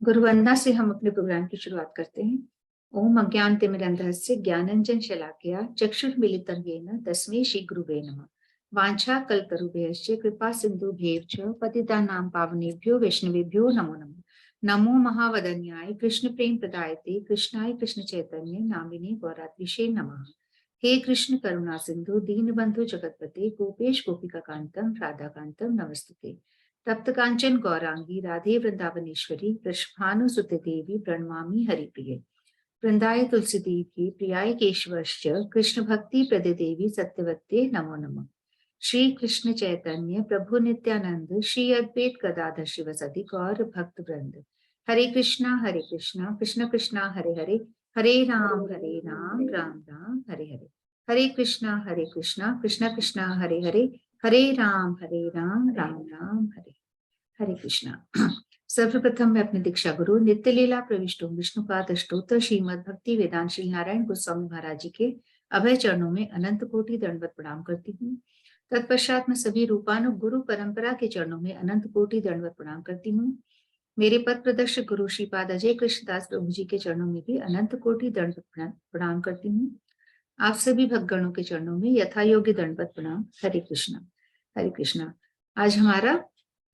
गुरुवंदना से हम अपने प्रोग्राम की शुरुआत करते हैं। ओम अज्ञानतिमिरन्धस्य ज्ञानंजन शलाकया चक्षुर्मिलितं येन तस्मै श्री गुरुवे नमः। वाञ्छा कल्पतरुभ्यश्च कृपा सिन्धुभ्यैव च पतितानां पावनेभ्यो वैष्णवेभ्यो नमो नमः। नमो महावदन्याय कृष्ण प्रेम प्रदायते कृष्णाय कृष्ण चैतन्य नामिने गौरात्रिषे नमः। हे कृष्ण करुणा सिंधु दीनबंधु जगतपते गोपेश गोपिका कांतम राधा कांतम नमस्तुते। तप्त कांचन गौरांगी राधे वृंदावनेश्वरी वृषभानुसुते देवी प्रणमामि हरिप्रिये। वृंदाय तुलसी देवी प्रियाय केशवश्च कृष्ण भक्ति प्रदे देवी सत्यवत्ये नमो नमः। श्री कृष्ण चैतन्य प्रभु नित्यानंद श्री अद्वैत गदाधर शिवसदि गौर भक्त वृंद। हरे कृष्णा कृष्ण कृष्णा हरे हरे राम राम राम हरे हरे। हरे कृष्णा कृष्ण कृष्णा हरे राम राम हरे। हरे कृष्णा। सर्वप्रथम मैं अपने दीक्षा गुरु नित्य लीला प्रविष्टो विष्णुपाद अष्टोत्तर श्रीमद भक्ति वेदांत श्री नारायण गोस्वामी महाराज जी के अभय चरणों में अनंत कोटि दंडवत प्रणाम करती हूँ। तत्पश्चात मैं सभी रूपानु गुरु परंपरा के चरणों में अनंत कोटि दंडवत प्रणाम करती हूँ। मेरे पद प्रदर्शक गुरु श्रीपाद अजय कृष्णदास प्रभु जी के चरणों में भी अनंत कोटि दंडवत प्रणाम करती हूँ। आप सभी भक्तगणों के चरणों में यथा योग्य दंडवत प्रणाम। हरे कृष्णा। हरे कृष्णा। आज हमारा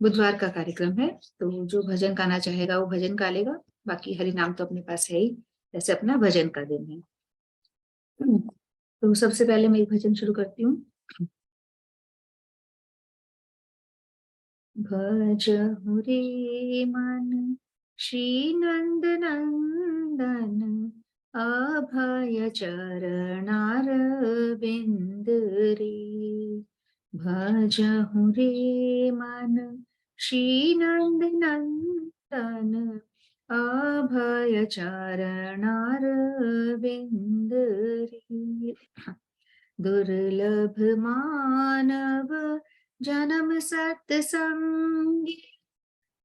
बुधवार का कार्यक्रम है, तो जो भजन गाना चाहेगा वो भजन गा लेगा, बाकी हरि नाम तो अपने पास है ही, जैसे अपना भजन का दिन है। तो सबसे पहले मैं एक भजन शुरू करती हूँ। भजहु रे मन श्री नंद नंदन अभय चरणार बिंद रे। भजहु रे मन श्री नंद नंदन अभय चरणार बिंद रे। दुर्लभ मानव जन्म सत्संगी,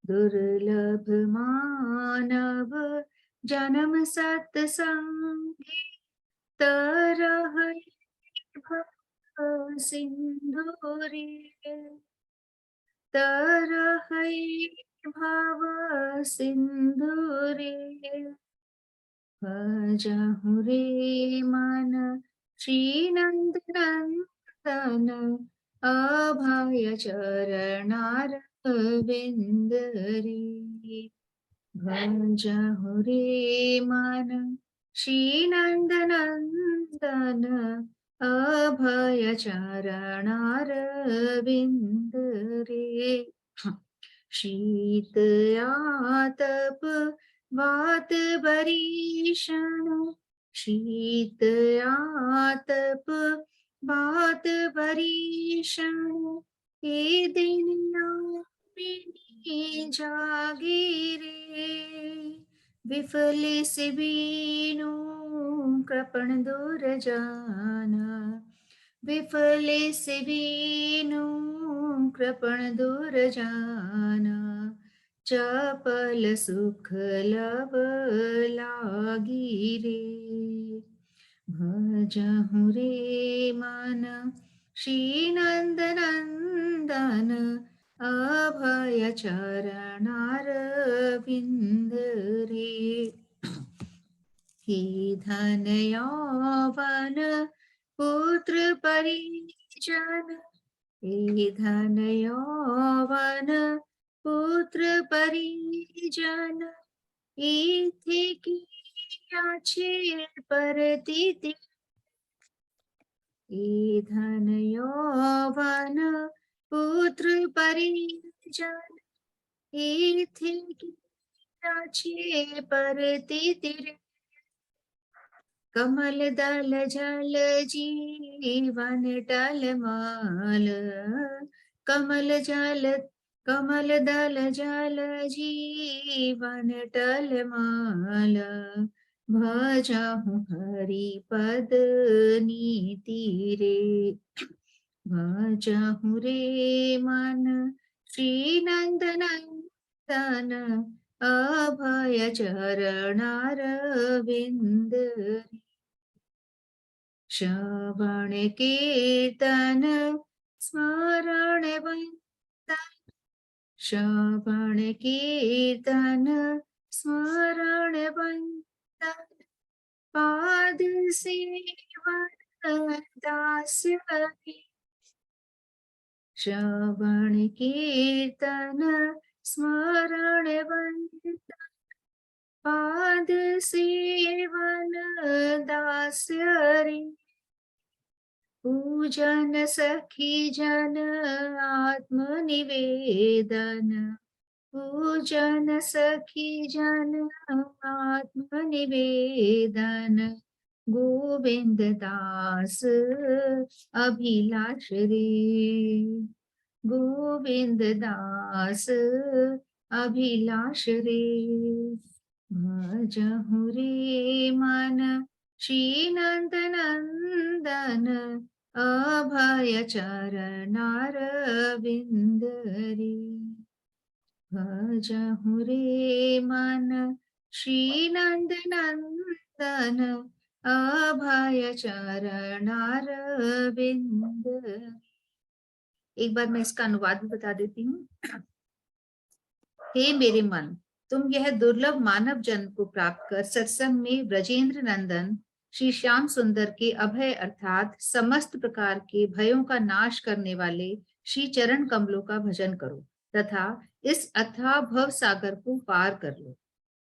दुर्लभ मानव जन्म सत्संगी, तरह भव सिंधु रे, तरह भव सिंधु रे। भजहु रे मन श्री नंद नंदन अभय चरणार बिंद रे। भजहु रे मन श्री नंद नंदन अभय चरणार बिंद रे। शीत आतप वात भरीषण, शीत आतप वात भरीषण, ये दिन जागे रे। विफल से बीनु कृपण दूर जाना, विफल से बीनु कृपण दूर जाना, चपल सुख लब लागी रे। भजहु रे मन श्री नंद नंदन अभय चरणार बिंद रे। हे धन यौवन पुत्र परिजन, हे धन यौवन पुत्र परिजन, इथे कियाचे परतीति, हे धन यौवन पुत्र परिजन, इथे कियाचे परतीति रे। कमल दल जल जीवन टलमाल, कमल दल जल जीवन टलमाल, भजहु हरि पद नीति रे। भजहु रे मन श्री नंद नंदन अभय चरणार बिंद रे। श्रवण कीर्तन स्मरण वंदन, श्रवण कीर्तन स्मरण वंदन पाद सेवन दास्य श्रवण कीर्तन स्मरण वंदन पाद सेवन दास्य रे पूजन सखी जन आत्मनिवेदन पूजन सखी जन आत्मनिवेदन गोविंद दास अभिलाष रे गोविंद दास अभिलाष रे भजहु रे मन श्री नंद नंदन अभय चरणारविंद रे भजहु रे मन श्री नंद नंदन अभय चरणारविंद। एक बार मैं इसका अनुवाद भी बता देती हूँ। हे मेरे मन, तुम यह दुर्लभ मानव जन्म को प्राप्त कर सत्संग में ब्रजेंद्र नंदन श्री श्याम सुंदर के अभय अर्थात समस्त प्रकार के भयों का नाश करने वाले श्री चरण कमलों का भजन करो तथा इस अथाह भव सागर को पार कर लो।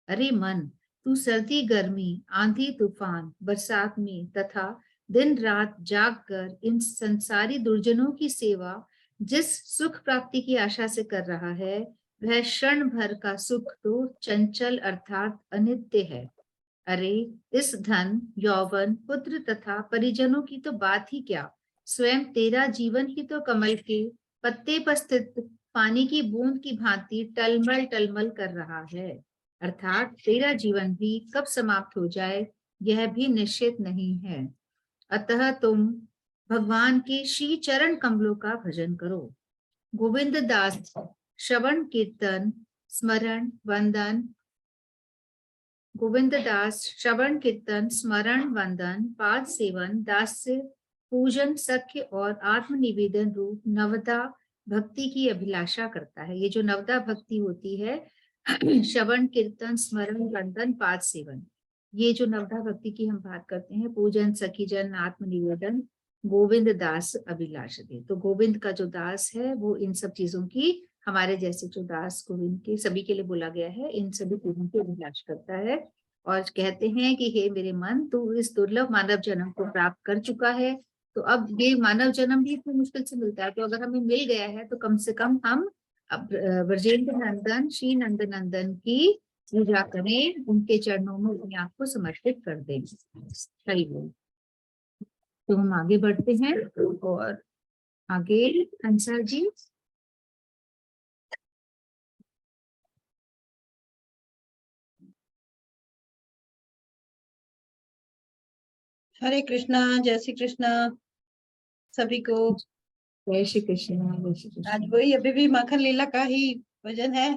अरे मन, तू सर्दी गर्मी आंधी तूफान बरसात में तथा दिन रात जाग कर इन संसारी दुर्जनों की सेवा जिस सुख प्राप्ति की आशा से कर रहा है वह क्षण भर का सुख तो चंचल अर्थात अनित्य है। अरे इस धन यौवन पुत्र तथा परिजनों की तो बात ही क्या, स्वयं तेरा जीवन ही तो कमल के पत्ते पर स्थित पानी की बूंद की भांति टलमल टलमल कर रहा है, अर्थात तेरा जीवन भी कब समाप्त हो जाए यह भी निश्चित नहीं है। अतः तुम भगवान के श्री चरण कमलों का भजन करो। गोविंद दास श्रवण कीर्तन स्मरण वंदन गोविंद दास श्रवण कीर्तन स्मरण वंदन पाद सेवन दास्य पूजन सख्य और आत्मनिवेदन रूप नवदा भक्ति की अभिलाषा करता है। ये जो नवदा भक्ति होती है श्रवण कीर्तन स्मरण वंदन पाद सेवन, ये जो नवदा भक्ति की हम बात करते हैं, पूजन सखी जन आत्मनिवेदन गोविंद दास अभिलाष दे, तो गोविंद का जो दास है वो इन सब चीजों की, हमारे जैसे जो दास गोविंद के सभी के लिए बोला गया है, इन सभी चीजों की अभिलाष करता है। और कहते हैं कि हे मेरे मन, तू इस दुर्लभ मानव जन्म को प्राप्त कर चुका है, तो अब ये मानव जन्म भी इतनी मुश्किल से मिलता है, तो अगर हमें मिल गया है तो कम से कम हम ब्रजेंद्र नंदन श्री नंद नंदन की पूजा करें, उनके चरणों में अपने आप को समर्पित कर दें। सही बोल। तो हम आगे बढ़ते हैं और आगे हंसा जी। हरे कृष्णा, जय श्री कृष्णा सभी को। जय श्री कृष्ण। जय श्री कृष्ण। आज वही अभी भी माखन लीला का ही भजन है।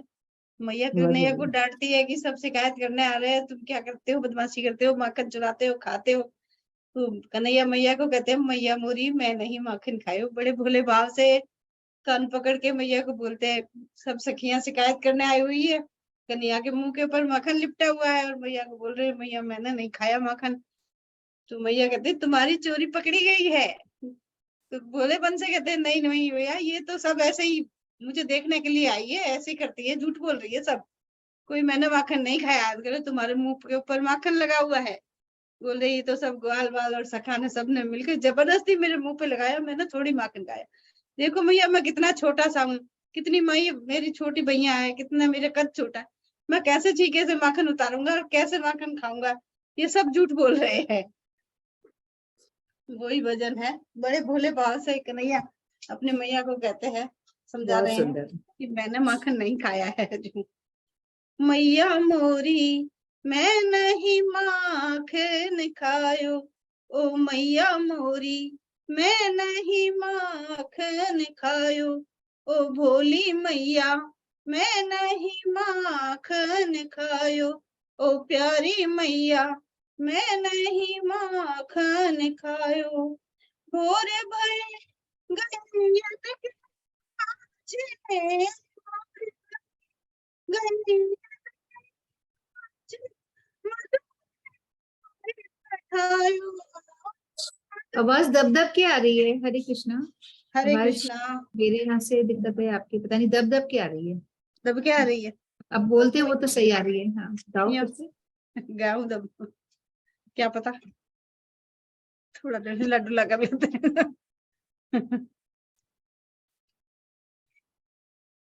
मैया कन्हैया को डांटती है कि सब शिकायत करने आ रहे हैं, तुम क्या करते हो, बदमाशी करते हो, माखन चुराते हो, खाते हो। तो कन्हैया मैया को कहते हैं, मैया मोरी मैं नहीं माखन खायो। बड़े भोले भाव से कान पकड़ के मैया को बोलते हैं, सब सखियां शिकायत करने आई हुई है, कन्हैया के मुंह के ऊपर माखन लिपटा हुआ है और मैया को बोल रहे हैं, मैया मैंने नहीं खाया माखन। तो मैया कहते तुम्हारी चोरी पकड़ी गई है। तो भोलेपन से कहते हैं, नहीं नहीं भैया, ये तो सब ऐसे ही मुझे देखने के लिए आई है, ऐसे करती है, झूठ बोल रही है सब, कोई मैंने माखन नहीं खाया। करे तुम्हारे मुंह के ऊपर माखन लगा हुआ है। बोल रही, ये तो सब ग्वाल बाल और सखा ने सबने मिलकर जबरदस्ती मेरे मुंह पे लगाया, मैंने थोड़ी माखन खाया। देखो भैया, मैं कितना छोटा सा हूँ, कितनी मई मेरी छोटी भैया है, कितना मेरा कद छोटा है, मैं कैसे छीके से माखन उतारूंगा और कैसे माखन खाऊंगा, ये सब झूठ बोल रहे हैं। वही भजन है। बड़े भोले भाव से कन्हैया अपने मैया को कहते हैं, समझा रहे हैं कि मैंने माखन नहीं खाया है। जो मैया मोरी मैं नहीं माखन खायो, ओ मैया मोरी मैं नहीं माखन खायो, ओ भोली मैया मैं नहीं माखन खायो, ओ प्यारी मैया मैं नहीं माखन खायो। भोर भय गैया गैया खायो। आवाज दब दब के आ रही है। हरे कृष्णा। हरे आवाज कृष्णा। मेरे यहाँ से दिक्कत है, आपकी पता नहीं, दब दब के आ रही है। दब के आ रही है। अब बोलते हो तो सही आ रही है। हाँ बताओ यूं फिर से। गाऊं दब, क्या पता, थोड़ा देर से लड्डू लगा लेते हैं।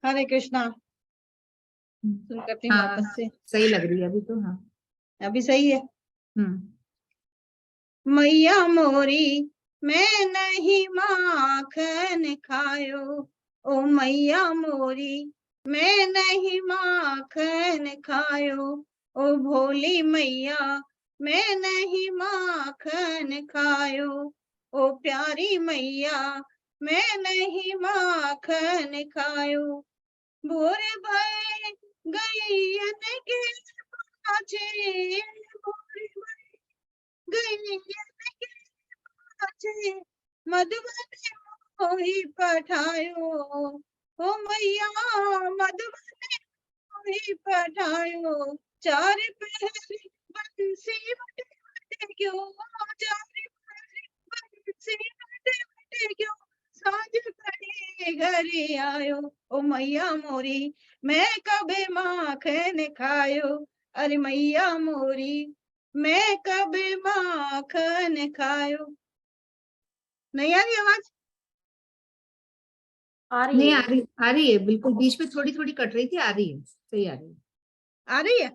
हरे कृष्णा। सुन करती हूँ हाँ वापस से। सही लग रही है अभी तो। हाँ। अभी सही है। मैया मोरी मैं नहीं माखन खायो, ओ मैया मोरी मैं नहीं माखन खायो, ओ भोली मैया मैं नहीं माखन खायो, ओ प्यारी मैया मैं नहीं माखन खायो। भोरे भय गैयन के पाछे, भोरे भय गैयन के पाछे, मधुबन मोहि पठायो, ओ मैया मधुबन मोहि पठायो। चार पहरी बंसी बटे बटे क्यों, चार पहरी बंसी बटे बटे क्यों, साँझ पड़ी घर आयो, ओ मैया मोरी मैं कबे माखन खायो, अरे मैया मोरी मैं कबे माखन खायो। नहीं आ रही आवाज? नहीं आ रही है बिल्कुल, बीच में थोड़ी थोड़ी कट रही थी, आ रही है, सही आ रही है। आ रही है।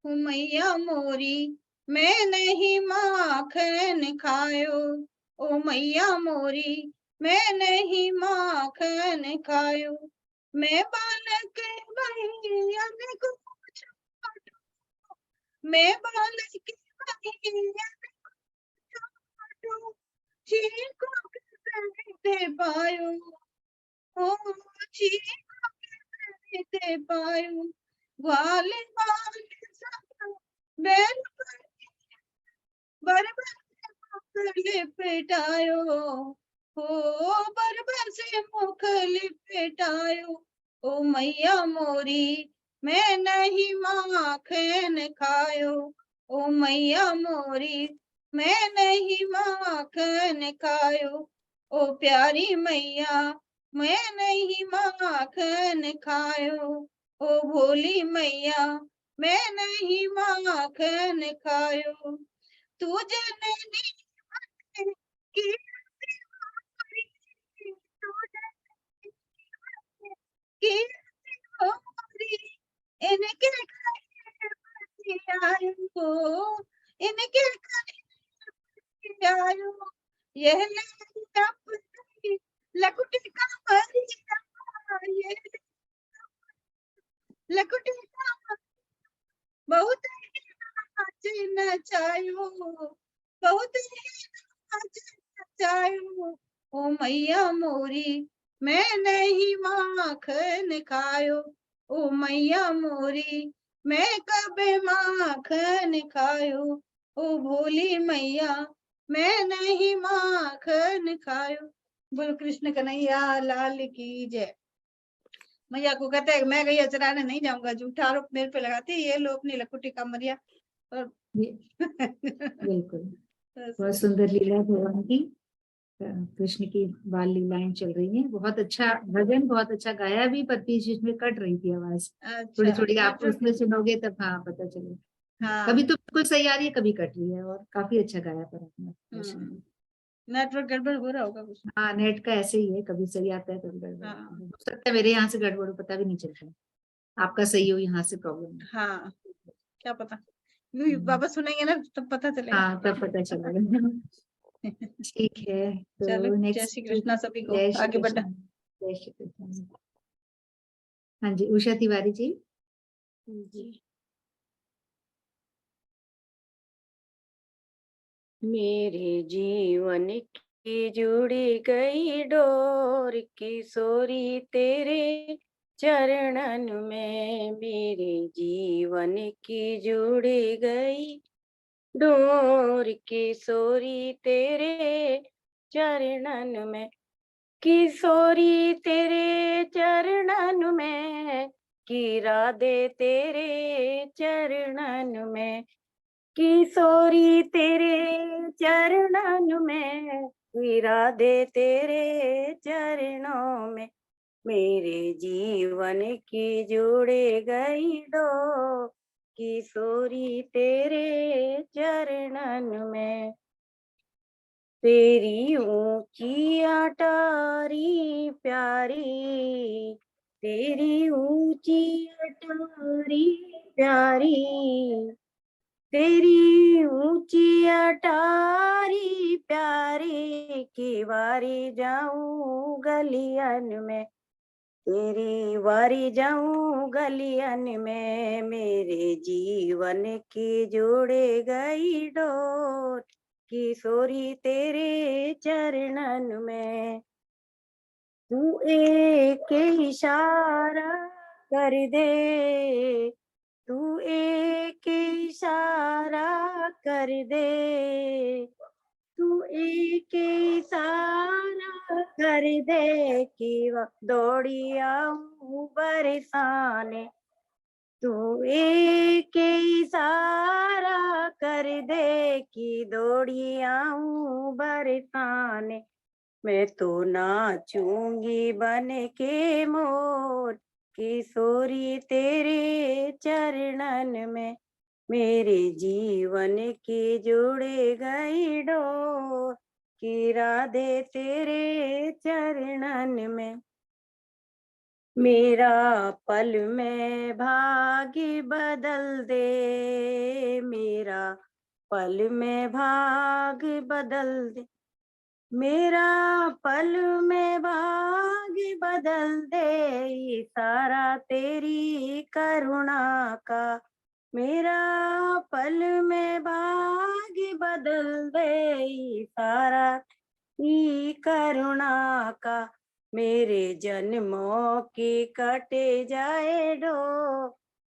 ओ मैया मोरी मैं नहीं माखन खायो, ओ मैया मोरी मैं नहीं माखन खायो। मैं बालक भैयन को छाटू, मैं बालक भैयन को छाटू, चीको कहते पायो, ओ चीको कहते पायो। वाले वाले सब बैल बरबर से मुख लिपटायो, हो बरबर से मुख लिपटायो, ओ मैया मोरी मैं नहीं माखन खायो, ओ मैया मोरी मैं नहीं माखन खायो, ओ प्यारी मैया मैं नहीं माखन खायो, ओ भोली मैया मैं नहीं माखन खायो। तू जननी मन की मोरी, तू जननी मन की मोरी, इनके घर बसी आयो, इनके घर बसी आयो। यह अपनी लकुटी का मरिया, ये लकुटी का बहुत नाच नचायो, बहुत नाच नचायो, ओ मैया मोरी मैं नहीं माखन खायो, ओ मैया मोरी मैं कबे माखन खायो, ओ भोली मैया मैं नहीं माखन खायो। बोल कृष्ण कन्हैया लाल की जय। मैया को कहते हैं मैं गैया चराने नहीं जाऊंगा, झूठा आरोप मेरे पे लगाती है, ये लो अपनी लकुटी का मरिया। और बिल्कुल बहुत सुंदर लीला भगवान की, कृष्ण की बाल लीलाएं चल रही हैं। बहुत अच्छा भजन, बहुत अच्छा गाया भी, पर बीच बीच में कट रही थी आवाज थोड़ी अच्छा थोड़ी। आप नेटवर्क। उसमें सुनोगे तब हाँ पता चलेगा। हाँ कभी तो बिल्कुल सही आ रही है, कभी कट रही है, और काफी अच्छा गाया पर आपने कृष्ण। नेटवर्क गड़बड़ हो रहा होगा कुछ। हाँ नेट का ऐसे ही है, कभी सही आता है कभी गड़बड़ आता हाँ है। हो सकता है मेरे यहाँ से गड़बड़ हो, पता भी नहीं चलता है। आपका सही हो, यहाँ से प्रॉब्लम है। हाँ क्या पता, वापस सुनेंगे ना तब पता चलेगा। हाँ तब पता चलेगा। ठीक है चलो तो जय श्री नेक्स्ट। कृष्णा सभी को, जय श्री आगे कृष्ण। बढ़ना। जय श्री कृष्ण। हाँ जी उषा तिवारी जी। जी। मेरे जीवन की जुड़ी गई डोर, किशोरी तेरे चरणन में, मेरे जीवन की जुड़ी गई डोर, किशोरी तेरे चरणन में, किशोरी तेरे चरणन में, कि राधे तेरे चरणन में, किशोरी तेरे चरणन में, कि राधे तेरे चरणों में, मेरे जीवन की जुड़े गई डोर, किशोरी तेरे चरणन में। तेरी ऊंची अटारी प्यारी, तेरी ऊंची अटारी प्यारी, तेरी ऊंची अटारी प्यारी, की वारी जाऊं गलियन में, तेरी वारी जाऊं गलियन में, मेरे जीवन की जुड़े गई डोर, किशोरी तेरे चरणन में। तू एक इशारा कर दे, तू एक इशारा कर दे, तू एक इशारा कर दे, कि दौड़ी आऊं बरसाने, तू एक इशारा कर दे, कि दौड़ी आऊं बरसाने, मैं तो नाचूंगी बन के मोर, किशोरी तेरे चरणन में, मेरे जीवन की जुड़े गई डोर, कि राधे तेरे चरणन में। मेरा पल में भाग्य बदल दे, मेरा पल में भाग्य बदल दे, मेरा पल में भाग्य बदल दे, इशारा तेरी करुणा का, मेरा पल में भाग्य बदल दे, इशारा की करुणा का, मेरे जन्मों की कटे जाए डोर,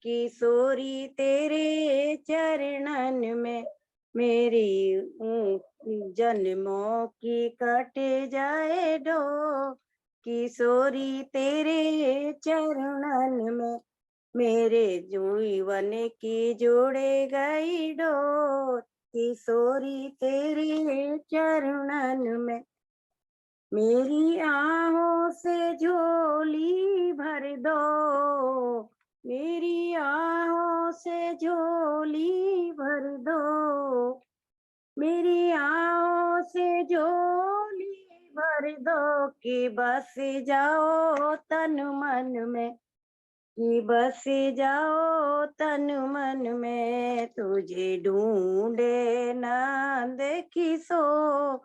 किशोरी तेरे चरणन में, मेरी जन्मों की कटे जाए डोर, किशोरी तेरे चरणन में, मेरे जीवन की जोड़े गई डोर, किशोरी तेरे चरणन में। मेरी आहों से झोली भर दो, मेरी आहों से झोली भर दो, मेरी आहों से झोली भर दो, कि बस जाओ तन मन में, कि बस जाओ तन मन में, तुझे ढूंढे नंद किशोर,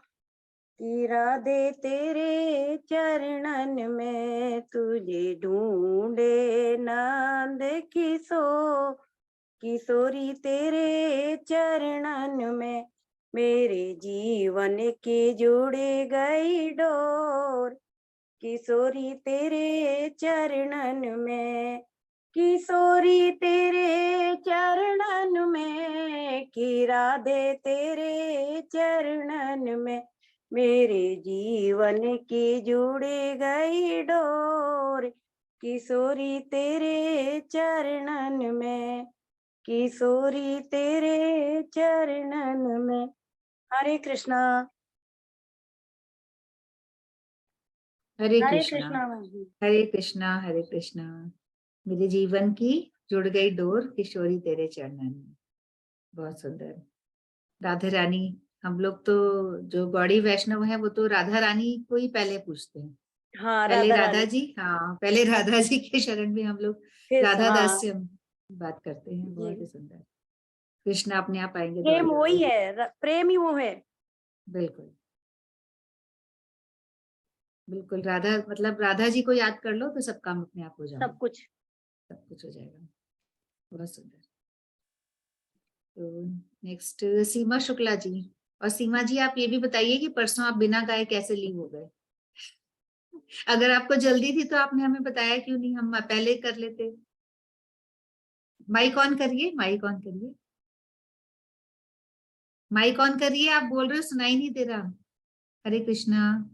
कि राधे तेरे चरणन में, तुझे ढूंढे नंद किशोर, किशोरी तेरे चरणन में, मेरे जीवन की जुड़े गई डोर, किशोरी तेरे चरणन में, किशोरी तेरे चरणन में, कि राधे तेरे चरणन में, मेरे जीवन की जुड़े गई डोर, किशोरी तेरे चरणन में, किशोरी तेरे चरणन में। हरे कृष्णा। हरे हरे कृष्णा, कृष्णा। हरे कृष्णा, हरे कृष्णा। मेरे जीवन की जुड़ गई डोर, किशोरी तेरे चरणन में। बहुत सुंदर। राधा रानी, हम लोग तो जो गौड़ी वैष्णव है वो तो राधा रानी को ही पहले पूछते हैं। हाँ, पहले राधा राधा रानी। जी, हाँ पहले राधा जी के शरण में हम लोग फिर राधा दास हाँ से हम बात करते हैं। जी, बहुत ही सुंदर। कृष्ण अपने आप आएंगे प्रेम दौड़ वही के। है, प्रेम ही वो है। बिल्कुल बिल्कुल, राधा मतलब राधा जी को याद कर लो तो सब काम अपने आप हो जाएंगे, सब कुछ। सब कुछ हो जाएगा। बहुत सुंदर। तो नेक्स्ट सीमा शुक्ला जी। और सीमा जी आप ये भी बताइए कि परसों आप बिना गाए कैसे लीव हो गए? अगर आपको जल्दी थी तो आपने हमें बताया क्यों नहीं, हम पहले कर लेते। माइक ऑन करिए, माइक ऑन करिए, माइक ऑन करिए। आप बोल रहे हो सुनाई नहीं दे रहा। हरे कृष्णा।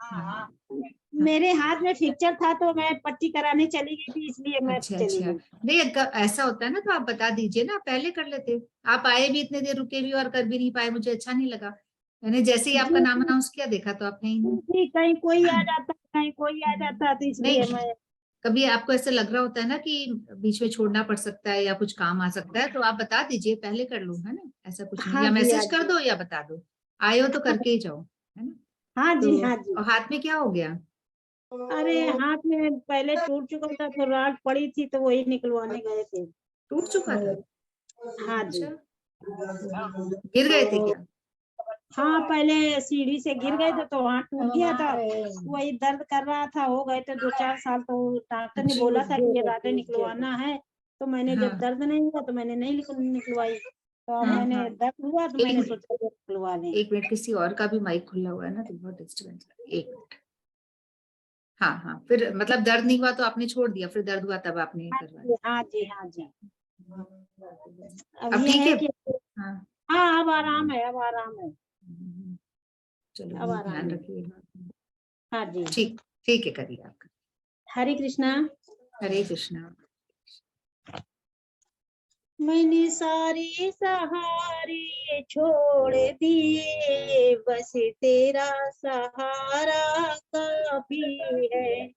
हाँ मेरे हाथ में फ्रैक्चर था तो मैं पट्टी कराने चली गई थी, इसलिए मैं अच्छा चली अच्छा, गई। नहीं ऐसा होता है ना, तो आप बता दीजिए ना, पहले कर लेते। आप आए भी इतने देर, रुके भी और कर भी नहीं पाए, मुझे अच्छा नहीं लगा। मैंने जैसे ही आपका जी नाम अनाउंस किया, देखा तो आपने ही नहीं। जी, कहीं कोई आ जाता, कहीं कोई आ जाता, तो इसलिए नहीं, मैं। कभी आपको ऐसा लग रहा होता है ना कि बीच में छोड़ना पड़ सकता है या कुछ काम आ सकता है, तो आप बता दीजिए, पहले कर लूँ, है ना, ऐसा कुछ नहीं। हाँ या जी, हाँ मैसेज कर जी। दो या बता दो, आए हो तो करके ही जाओ, है ना। हाँ जी, तो हाँ जी। और हाथ में क्या हो गया? अरे हाथ में पहले टूट चुका था, तो राड पड़ी थी, तो वही निकलवाने गए थे। टूट चुका था? हाँ जी। अच्छा, गिर गए थे क्या? हाँ, पहले सीढ़ी से गिर गए थे, तो वहाँ टूट गया था। वही दर्द कर रहा था, हो गए थे 2-4 साल, तो डॉक्टर ने अच्छा, बोला था कि ये राडें निकलवाना है। तो मैंने जब हाँ दर्द नहीं हुआ तो मैंने नहीं निकलवाई। तो अब हाँ मैंने हाँ। दर्द हुआ तो एक मैंने मिनट, सोचा कि निकलवा लें। एक मिनट, किसी और का भी माइक खुला हुआ है ना, तो बहुत डिस्टर्बेंस है। एक मिनट। हाँ हाँ, फिर मतलब दर्द नहीं हुआ तो आपने छोड़ दिया, फिर दर्द हुआ तब आपने हाँ करवाया। जी, हाँ जी, हाँ जी। अब अब ये ठीक है है? कि हाँ। हाँ, अब आराम है, अब आराम है, चलो, अब ध्यान आराम है। रखिएगा। हाँ जी। ठीक, ठीक है, करिए आप। हरे कृष्णा। हरे कृष्णा। मैंने सारे सहारे छोड़ दिए, बस तेरा सहारा काफी है।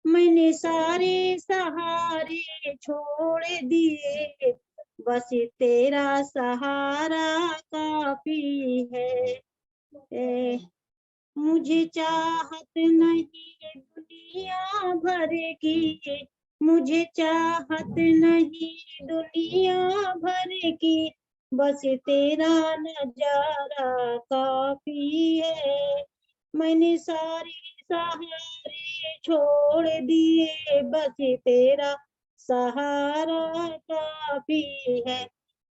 मैंने सारे सहारे छोड़ दिए, बस तेरा सहारा काफी है। ए, मुझे चाहत नहीं दुनिया भर की, मुझे चाहत नहीं दुनिया भर की, बस तेरा नजारा काफी है। मैंने सारे सहारे छोड़ दिए, बस तेरा सहारा काफी है।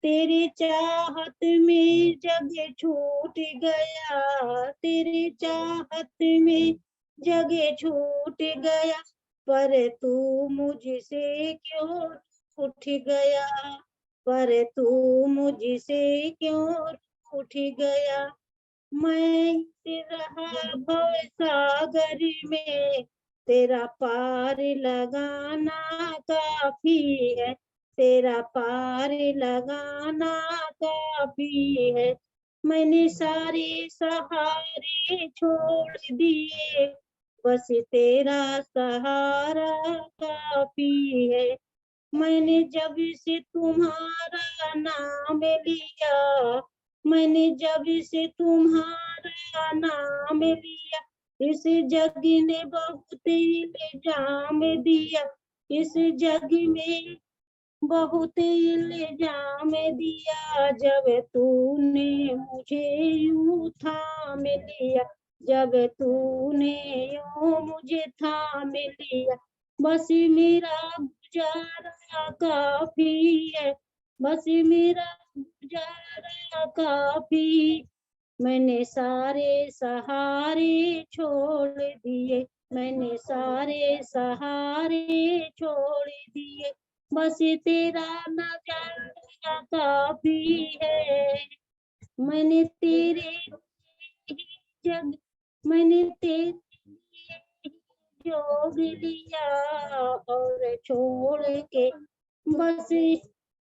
तेरी चाहत में जग छूट गया, तेरी चाहत में जग छूट गया, पर तू मुझसे क्यों उठ गया, पर तू मुझसे क्यों उठ गया। मैं रहा भव सागर में, तेरा पार लगाना काफी है, तेरा पार लगाना काफी है। मैंने सारे सहारे छोड़ दिए, बस तेरा सहारा काफी है। मैंने जब से तुम्हारा नाम लिया, मैंने जब से तुम्हारा नाम लिया, इस जग ने बहुत इल्जाम दिया, इस जग में बहुत इल्जाम दिया। जब तूने मुझे यूं थाम लिया, जब तूने यूं मुझे थाम लिया, बस मेरा गुजारा काफी है, बस मेरा गुजारा काफी। मैंने सारे सहारे छोड़ दिए, मैंने सारे सहारे छोड़ दिए, बस तेरा नजारा काफी है। मैंने तेरे जग, मैंने तेरे जोग लिया, और छोड़ के बस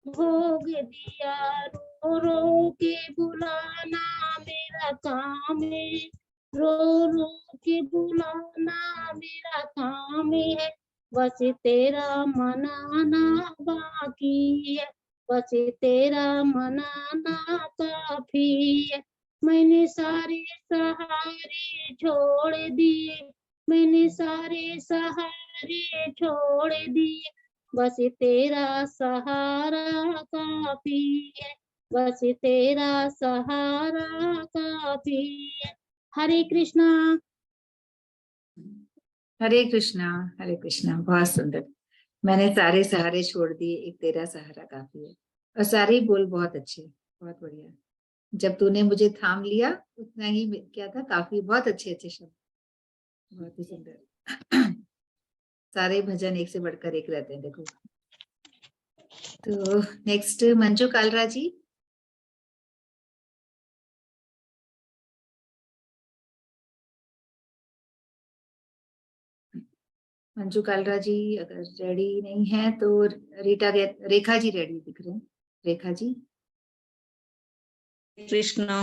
भोग दिया। रो रो के बुलाना मेरा काम है, रो रो के बुलाना मेरा काम है, बस तेरा मनाना बाकी है, बस तेरा मनाना काफी है। मैंने सारे सहारे छोड़ दिए, मैंने सारे सहारे छोड़ दिए, बस तेरा सहारा काफी है, बस तेरा सहारा काफी है। हरे कृष्णा। हरे कृष्णा। हरे कृष्णा, बहुत सुंदर। मैंने सारे सहारे छोड़ दिए, एक तेरा सहारा काफी है। और सारे ही बोल बहुत अच्छे, बहुत बढ़िया। जब तूने मुझे थाम लिया, उतना ही क्या था, काफी, बहुत अच्छे अच्छे शब्द, बहुत ही सुंदर। सारे भजन एक से बढ़कर एक रहते हैं, देखो। तो नेक्स्ट मंजू कालरा जी। मंजू कालरा जी अगर रेडी नहीं है तो रेखा जी रेडी दिख रहे हैं। रेखा जी। कृष्णा।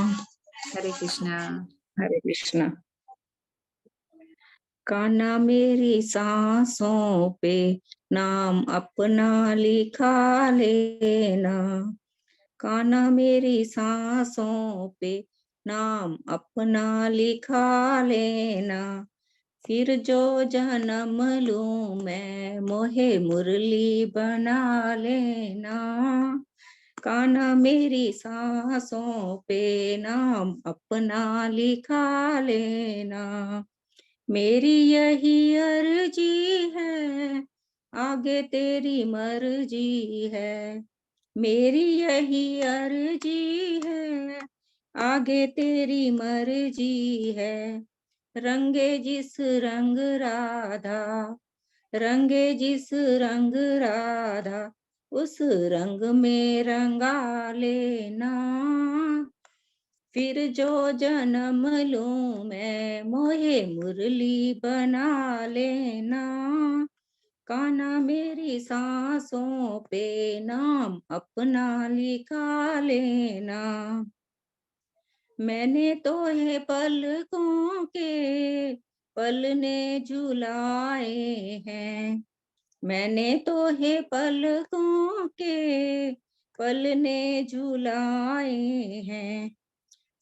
हरे कृष्णा। हरे कृष्णा। कान्हा मेरी सांसों पे नाम अपना लिखा लेना, कान्हा मेरी सांसों पे नाम अपना लिखा लेना, फिर जो जन्म लूं मैं मोहे मुरली बना लेना, कान्हा मेरी सांसों पे नाम अपना लिखा लेना, मेरी यही अर्जी है आगे तेरी मर्जी है, मेरी यही अर्जी है आगे तेरी मर्जी है, रंगे जिस रंग राधा, रंगे जिस रंग राधा, उस रंग में रंगा लेना, फिर जो जन्म लूं मैं मोहे मुरली बना लेना, कान्हा मेरी सांसों पे नाम अपना लिखा लेना, मैंने तो है पलकों के पलने झुलाए हैं, मैंने तो है पलकों के पलने झुलाए हैं,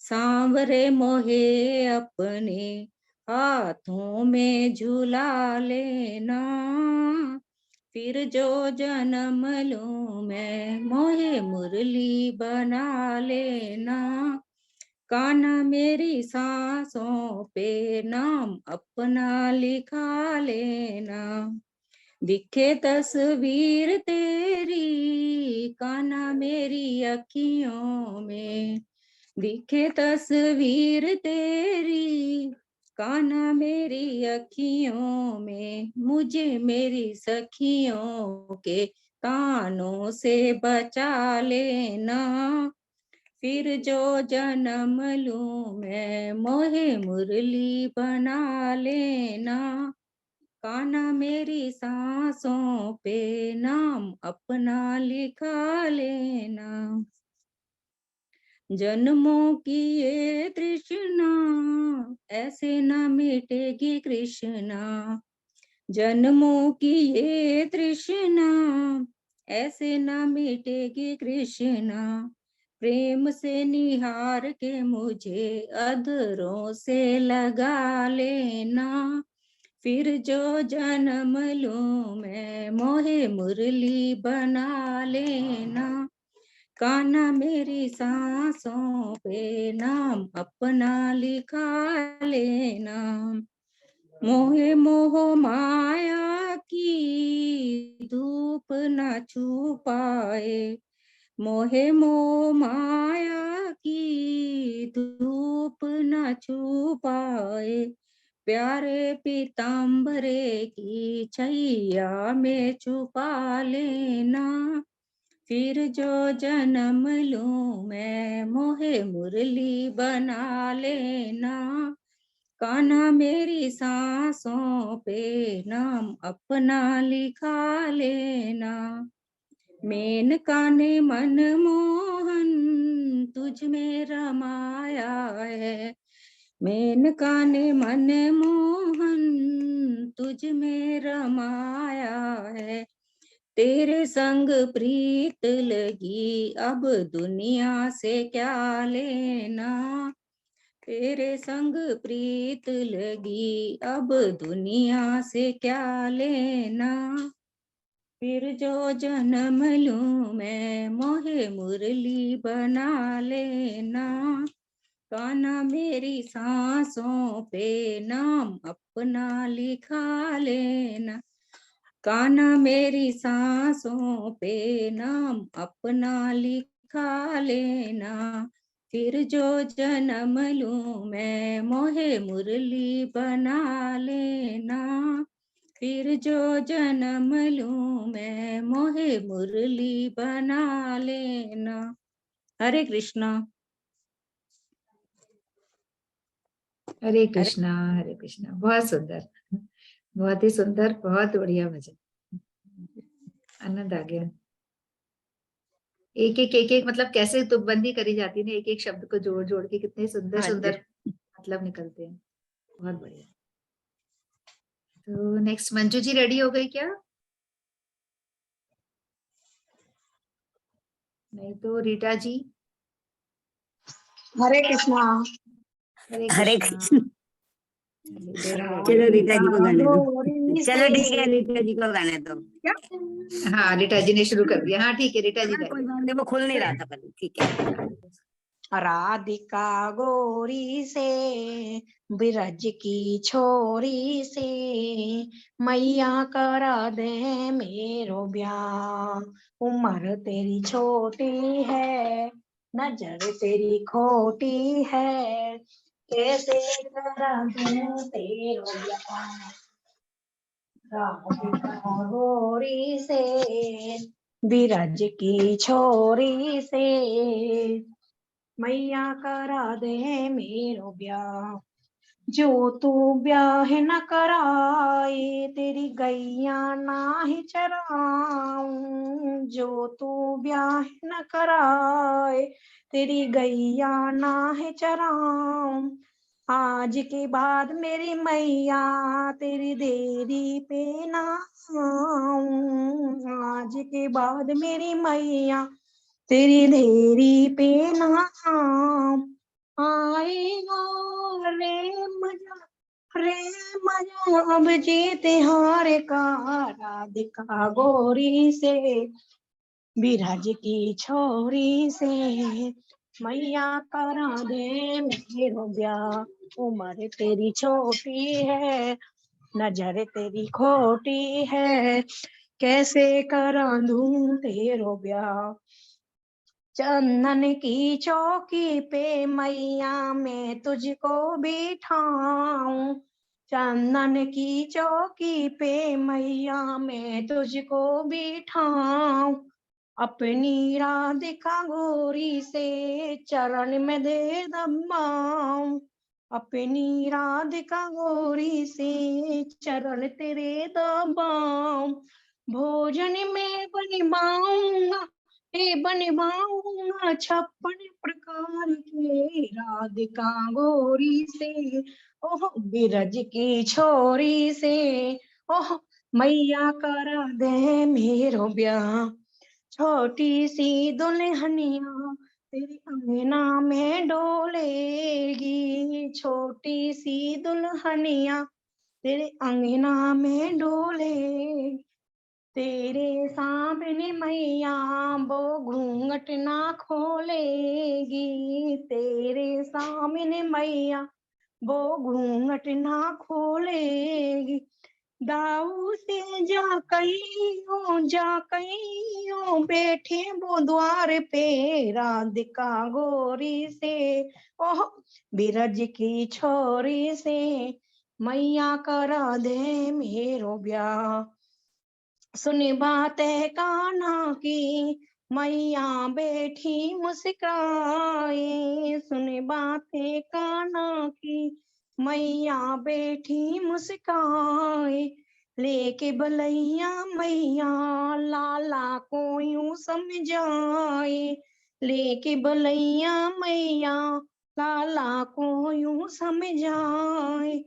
सांवरे मोहे अपने हाथों में झुला लेना, फिर जो जन्म लूं मैं मोहे मुरली बना लेना, कान्हा मेरी सांसों पे नाम अपना लिखा लेना, दिखे तस्वीर तेरी कान्हा मेरी अखियों में, दिखे तस्वीर तेरी कान्हा मेरी अखियों में, मुझे मेरी सखियों के तानों से बचा लेना, फिर जो जन्म लूं मैं मोहे मुरली बना लेना, कान्हा मेरी सांसों पे नाम अपना लिखा लेना, जन्मों की ये तृष्णा ऐसे न मिटेगी कृष्णा, जन्मों की ये तृष्णा ऐसे न मिटेगी कृष्णा, प्रेम से निहार के मुझे अधरों से लगा लेना, फिर जो जन्म लूं मैं मोहे मुरली बना लेना, कान्हा मेरी सांसों पे नाम अपना लिखा लेना, मोहे मोह माया की धूप न छू पाए, मोहे मोह माया की धूप न छू पाए, प्यारे पीताम्बरे की छैया में छुपा लेना, फिर जो जन्म लूं मैं मोहे मुरली बना लेना, कान्हा मेरी सांसों पे नाम अपना लिखा लेना, मेनका ने मन मोहन तुझ में रमाया है, मेनका ने मन मोहन तुझ में रमाया है, तेरे संग प्रीत लगी अब दुनिया से क्या लेना, तेरे संग प्रीत लगी अब दुनिया से क्या लेना, फिर जो जन्म लूं मैं मोहे मुरली बना लेना, कान्हा मेरी सांसों पे नाम अपना लिखा लेना, कान्हा मेरी सांसों पे नाम अपना लिखा लेना, फिर जो जन्म लूं मैं मोहे मुरली बना लेना, फिर जो जन्म लूं मैं मोहे मुरली बना लेना। हरे कृष्णा। हरे कृष्णा। हरे कृष्णा। बहुत सुंदर। बहुत ही सुंदर, बहुत बढ़िया भजन, आनंद आ गया। एक एक मतलब कैसे तुकबंदी करी जाती है ना, एक एक शब्द को जोड़ जोड़ के कितने सुंदर हाँ जी। सुंदर मतलब निकलते हैं, बहुत बढ़िया। तो नेक्स्ट मंजू जी रेडी हो गई क्या? नहीं तो रीटा जी। हरे कृष्णा। हरे हरे कृष्णा। कृष्ण। चलिए, दोनों चलो रेडी। रीता जी को गाने दो। गोरी चलो से ठीक है, रीता जी को गाने दो। क्या? हाँ, रीटा जी ने शुरू कर दिया। हाँ ठीक है, रीटा जी हाँ, कोई गाइए। बात नहीं, वो खुल नहीं रहा था पहले। ठीक है। राधिका गोरी से ब्रज की छोरी से मैया करा दे मेरो ब्याह। उम्र तेरी छोटी है, नजर तेरी खोटी है, कैसे करा दूं तेरो ब्याह। राधिका गोरी से ब्रज की छोरी से मैया करा दे मेरो ब्याह। जो तू ब्याह न कराए तेरी गैया नाही चराऊं। जो तू ब्याह न कराए तेरी गैया नाही चराऊं। आज के बाद मेरी मैया तेरी देरी पे ना आऊं। आज के बाद मेरी मैया तेरी देरी पे ना आएगा रे मजा अब जीत हार का। राधिका गोरी से बिरज की छोरी से मैया करा दे मेरो ब्याह। उम्र तेरी छोटी है, नजर तेरी खोटी है, कैसे करा दूं तेरो ब्याह। चंदन की चौकी पे मैया मैं तुझको बिठाऊं। चंदन की चौकी पे मैया मैं तुझको बिठाऊं। अपनी राधिका गोरी से चरण में दे दबाऊं। अपनी राधिका गोरी से चरण तेरे दबाऊं। भोजन में बनवाऊंगा बनवाऊंगा 56 प्रकार के। राधिका गोरी से ओह बिरज की छोरी से ओह मैया करा दे मेरो ब्याह। छोटी सी दुल्हनिया तेरी अंगना में डोलेगी। छोटी सी दुल्हनिया तेरे अंगना में डोलेगी। तेरे सामने मैया वो घूंघट ना खोलेगी। तेरे सामने मैया वो घूंघट ना खोलेगी। दाऊ से जा कहियो बैठे वो द्वार पे। राधिका गोरी से ओह बिरज की छोरी से मैया करा दे मेरो ब्याह। सुनी बातें कान्हा की मैया बैठी मुस्काए। सुनी बातें कान्हा की मैया बैठी मुस्काए। लेके बलैया मैया लाला को यूं समझाए। लेके बलैया मैया लाला को यूं समझाए।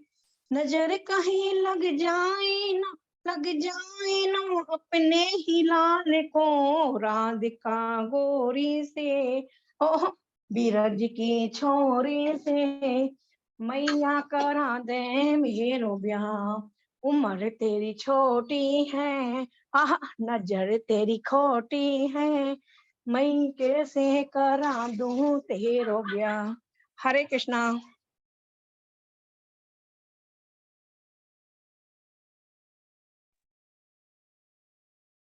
नजर कहीं लग जाए ना अपने ही लाल को। राधिका गोरी से ओह बिरज की छोरी से मैया करा दे मेरो ब्याह। उम्र तेरी छोटी है आह नजर तेरी खोटी है, मैं कैसे करा दूं तेरो ब्याह। हरे कृष्णा।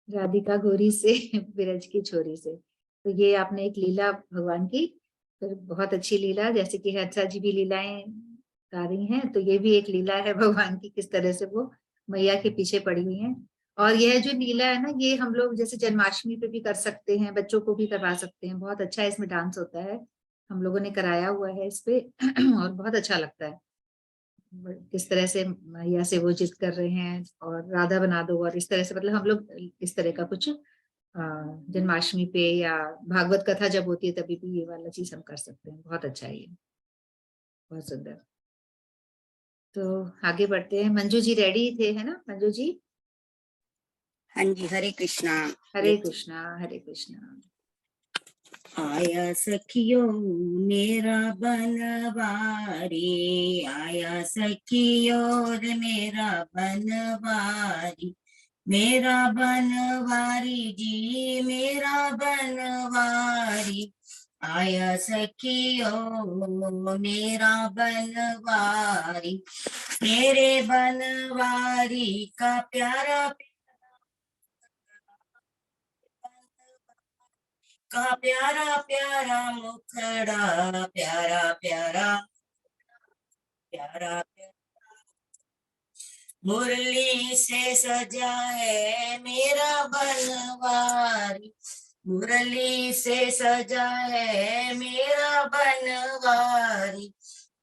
राधिका गोरी से बिरज की छोरी से, तो ये आपने एक लीला भगवान की, फिर बहुत अच्छी लीला, जैसे कि हंसा जी भी लीलाएं गा रही हैं, तो ये भी एक लीला है भगवान की, किस तरह से वो मैया के पीछे पड़ी हुई हैं। और यह जो लीला है ना, ये हम लोग जैसे जन्माष्टमी पे भी कर सकते हैं, बच्चों को भी करवा सकते हैं, बहुत अच्छा इसमें डांस होता है, हम लोगों ने कराया हुआ है इस पे और बहुत अच्छा लगता है। किस तरह से मैया से वो जिद कर रहे हैं और राधा बना दो, और इस तरह से मतलब हम लोग इस तरह का कुछ जन्माष्टमी पे या भागवत कथा जब होती है तभी भी ये वाला चीज हम कर सकते हैं। बहुत अच्छा है ये, बहुत सुंदर। तो आगे बढ़ते हैं। मंजू जी रेडी थे, है ना मंजू जी? हाँ जी, हरे कृष्णा। हरे कृष्णा हरे कृष्णा। आया सखियों मेरा बनवारी, आया सखियों रे मेरा बनवारी, मेरा बनवारी जी मेरा बनवारी, आया सखियों मेरा बनवारी, मेरे बनवारी का प्यारा का प्यारा प्यारा मुखड़ा, प्यारा प्यारा प्यारा मुरली से सजा है मेरा बनवारी, मुरली से सजा है मेरा बनवारी,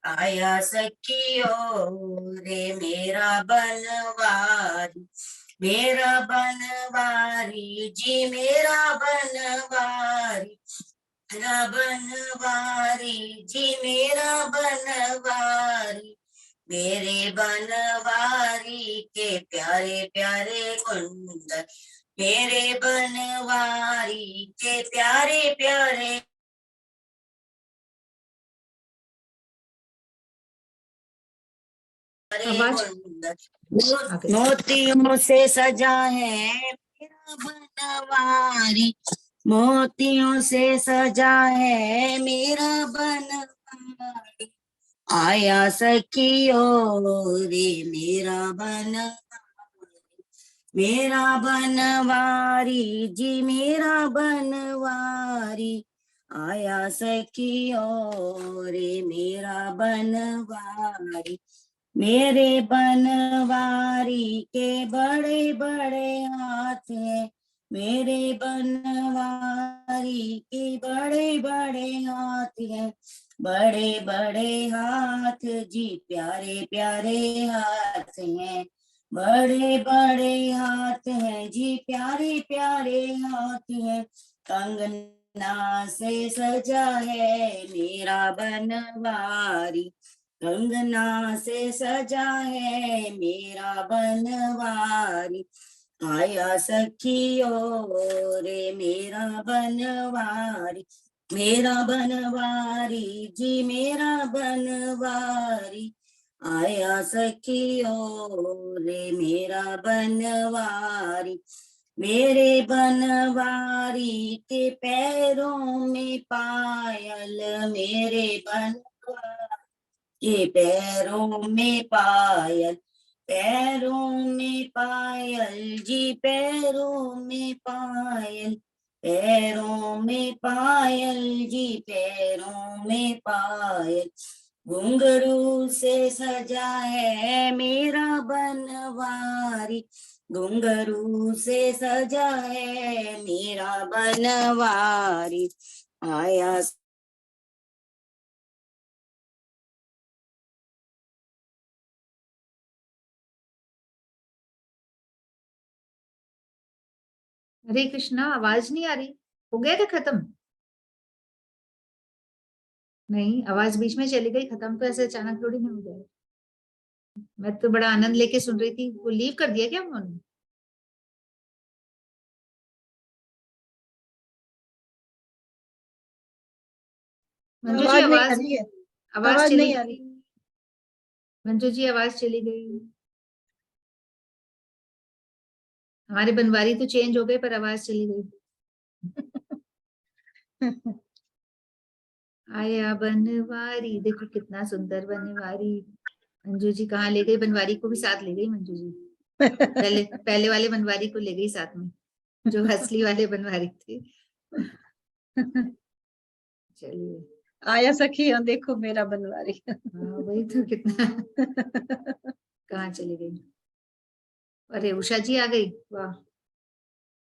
आया सखियों रे मेरा बनवारी, मेरा बनवारी जी मेरा बनवारी, मेरा बनवारी जी मेरा बनवारी, मेरे बनवारी के प्यारे प्यारे कुंदन, मेरे बनवारी के प्यारे प्यारे आवाज कुंदन, मोतियों से सजा है मेरा बनवारी, मोतियों से सजा है मेरा बनवारी, आया सखियों रे मेरा बनवारी, मेरा बनवारी जी मेरा बनवारी, आया सखियों रे मेरा बनवारी, मेरे बनवारी के बड़े बड़े हाथ हैं, मेरे बनवारी के बड़े बड़े हाथ हैं, बड़े बड़े हाथ जी प्यारे प्यारे हाथ हैं, बड़े बड़े हाथ हैं जी प्यारे प्यारे हाथ हैं, कंगना से सजा है मेरा बनवारी, कंगना से सजा है मेरा बनवारी, आया सखियों रे मेरा बनवारी, मेरा बनवारी जी मेरा बनवारी, आया सखियों रे मेरा बनवारी, मेरे बनवारी के पैरों में पायल, मेरे बनवारी के पैरों में पायल, पैरों में पायल जी पैरों में पायल, पैरों में पायल जी पैरों में पायल, घुंघरू से सजा है मेरा बनवारी, घुंघरू से सजा है मेरा बनवारी, आया हरे कृष्णा। आवाज नहीं आ रही, हो गया था खत्म? नहीं, आवाज बीच में चली गई। खत्म तो ऐसे अचानक थोड़ी नहीं हो जाए। मैं तो बड़ा आनंद लेके सुन रही थी। वो लीव कर दिया क्या उन्होंने? मंजू जी आवाज नहीं आ आवाज, रही है, आवाज आवाज चली नहीं आ गई। रही। मंजू जी आवाज चली गई। हमारे बनवारी तो चेंज हो गए पर आवाज चली गई। आया बनवारी, देखो कितना सुंदर बनवारी। मंजू जी कहाँ ले गई? बनवारी को भी साथ ले गई मंजू जी। पहले पहले वाले बनवारी को ले गई साथ में, जो असली वाले बनवारी थे। चलिए। आया सखी हाँ देखो मेरा बनवारी। हाँ वही तो, कितना कहाँ चली गई? अरे उषा जी आ गई, वाह।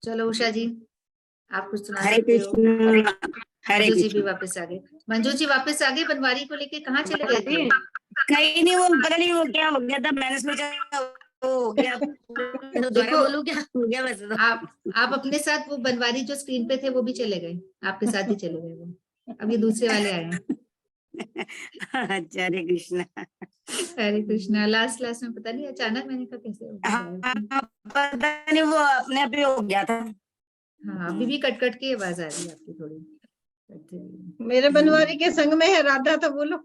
चलो उषा जी, आप कुछ सुना हरे सकते हो। कृष्ण, हरे मंजू जी भी कृष्ण। वापस आ गए। मंजू जी वापस आ गए। बनवारी को लेके कहाँ चले गए थे? कहीं नहीं, वो पता नहीं वो क्या हो गया था, मैंने सोचा वो हो गया, तो दोबारा देखो, बोलूं क्या, हो गया वैसे तो। आप अपने साथ वो बनवारी जो स्क्रीन पे थे वो भी चले गए, आपके साथ ही चले गए वो। अब ये दूसरे वाले आए हैं। अच्छा, हरे कृष्णा। हरे कृष्णा। लास्ट लास्ट में पता नहीं अचानक मैंने कहा कैसे हो गया गायब। हाँ, पता नहीं वो अपने आप ही हो गया था। हाँ, अभी भी कट कट की आवाज आ रही है आपकी थोड़ी। मेरे बनवारी के संग में है राधा, तो बोलो।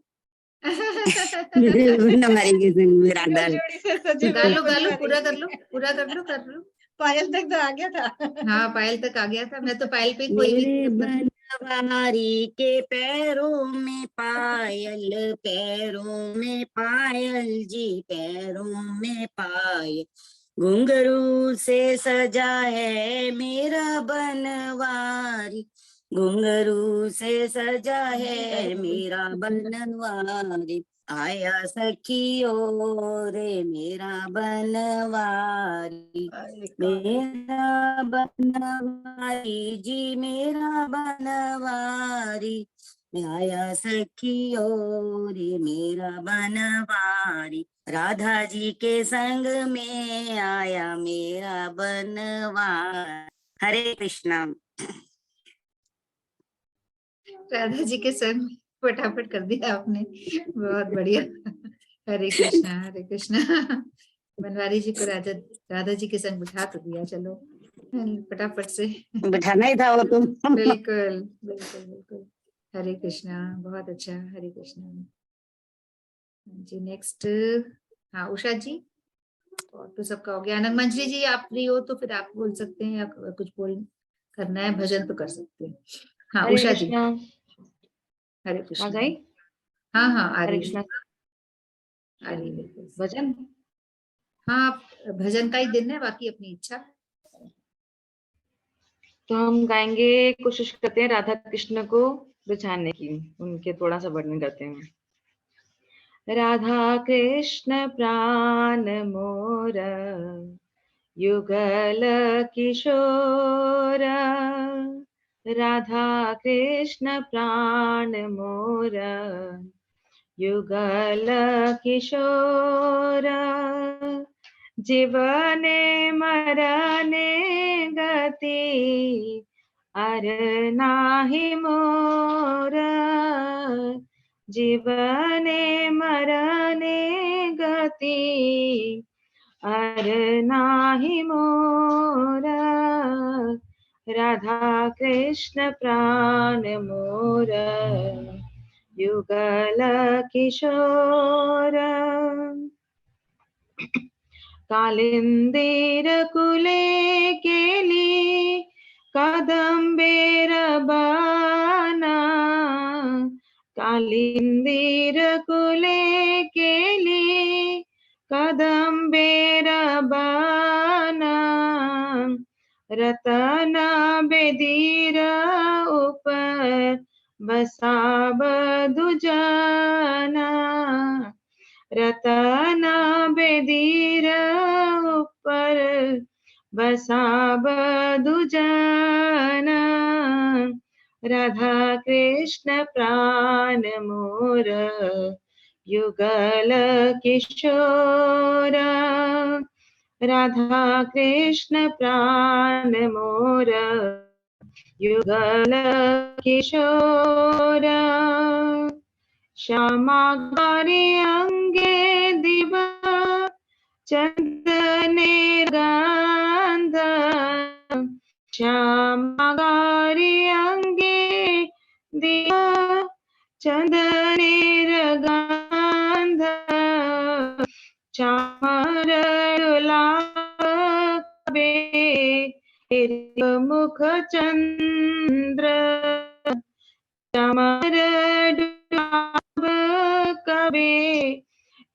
हमारी के संग में राधा। जोड़ी से सजे गा मेरे लो गा लो, बनवारी। पूरा कर लो, पूरा कर लो, कर लो। पायल तक तो आ गया था। हाँ, पायल तक आ गया था, मैं तो पायल पे कोई भी मेरे मतलब। बनवारी के पैरों में पायल, पैरों में पायल जी, पैरों में पायल, घुंघरू से सजा है मेरा बनवारी, घुंघरू से सजा है मेरा बनवारी, आया सखियो रे मेरा बनवारी, मेरा बनवारी जी, मेरा बनवारी, आया सखियो रे मेरा बनवारी, राधा जी के संग में आया मेरा बनवारी। हरे कृष्णा। राधा जी के संग फटाफट कर दिया आपने, बहुत बढ़िया। हरे कृष्णा, हरे कृष्णा। बनवारी जी को राधा राधा जी के संग बिठा तो दिया, चलो फटाफट से। बिठाना ही था वो तुम। बिल्कुल बिल्कुल बिल्कुल। हरे कृष्णा, बहुत अच्छा, हरे कृष्णा जी। नेक्स्ट, हाँ उषा जी। और तो सबका हो गया। आनंद मंजरी जी, आप फ्री हो तो फिर आप बोल सकते हैं, या कुछ बोल करना है, भजन तो कर सकते हैं। हाँ हरे उषा जी। कृष्णा। हरे आवाज कृष्णा। आई? हाँ हाँ आ हरे रही कृष्णा। है, आ रही है बिल्कुल। भजन। हाँ, आप भजन का ही दिन है, बाकी अपनी इच्छा। तो हम गाएंगे, कोशिश करते हैं राधा कृष्ण को रिझाने की, उनके थोड़ा सा वर्णन करते हैं। राधा कृष्ण प्राण मोर, युगल किशोर, राधा कृष्ण प्राण मोर, युगल किशोर, जीवने मरने गति अर नाही मोर, जीवने मरने गति अर नाही मोर, राधा कृष्ण प्राण मोर, युगल किशोर, कालिंदीर कुले केली कदंबेर बाना, कालिंदीर कुले केली कदंबेर बाना, रतना बेदीर ऊपर बसाब दुजाना, रतना बेदीर ऊपर बसाब दुजाना, राधा कृष्ण प्राण मोर, युगल किशोर, राधा कृष्ण प्राण मोर, युगल किशोर, श्यामा गौरी अंगे दिवा चंदने गंध, श्यामा गौरी अंगे दिवा चंदने गंध, चामर कबे मुख चंद्र, चामर कबे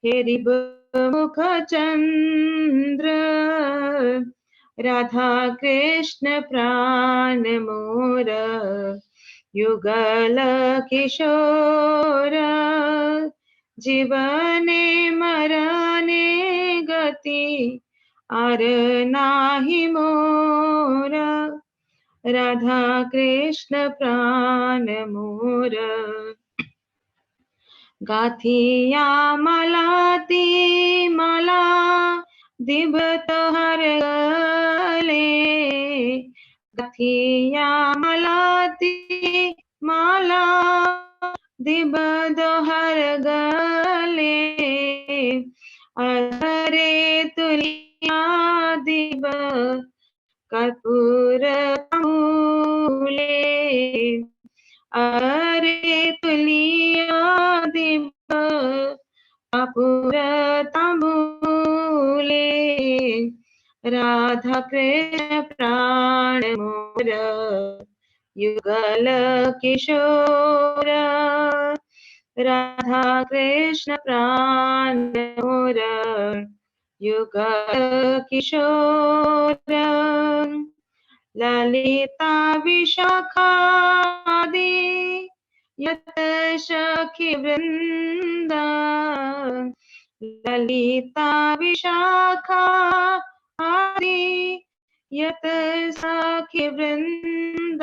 हेरिब मुख चंद्र, राधा कृष्ण प्राण मोर, युगल किशोर, जीवने मरने गति अर नाही मोर, राधा कृष्ण प्राण मोर, गाथिया मलाती माला दिबत हर गले, गाथिया मलाती माला दिबत हर गले, अधरे तुलिया दिब कर्पूर मूले, अरे तुलिया दिब कर्पूर तंबूले, राधा कृष्ण प्राण मोर युगल किशोर, राधा कृष्ण प्राण मोर युगल किशोर, ललिता विशाखादि यत सखी वृंद, ललिता विशाखा आदि यत सखी वृंद,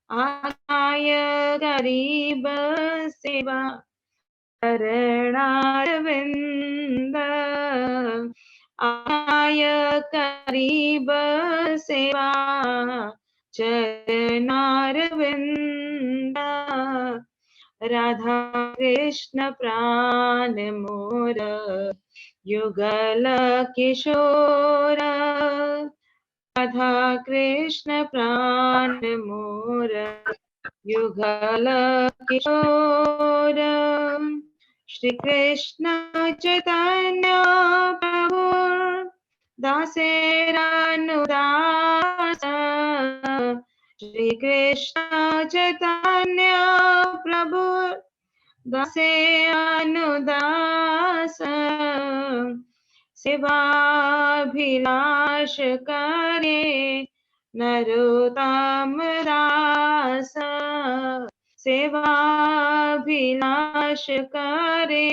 आय गरीब सेवा चरणारविंद, आय करीब सेवा चरणारविंद, राधा कृष्ण प्राण मोर युगल किशोर, राधा कृष्ण प्राण मोर युगल किशोर, श्री कृष्ण चैतन्य प्रभु दासेरानुदास, श्री कृष्ण चैतन्य प्रभु दासेरानुदास, सेवाभिलाष करे नरोत्तम दास, सेवाभिलाष करे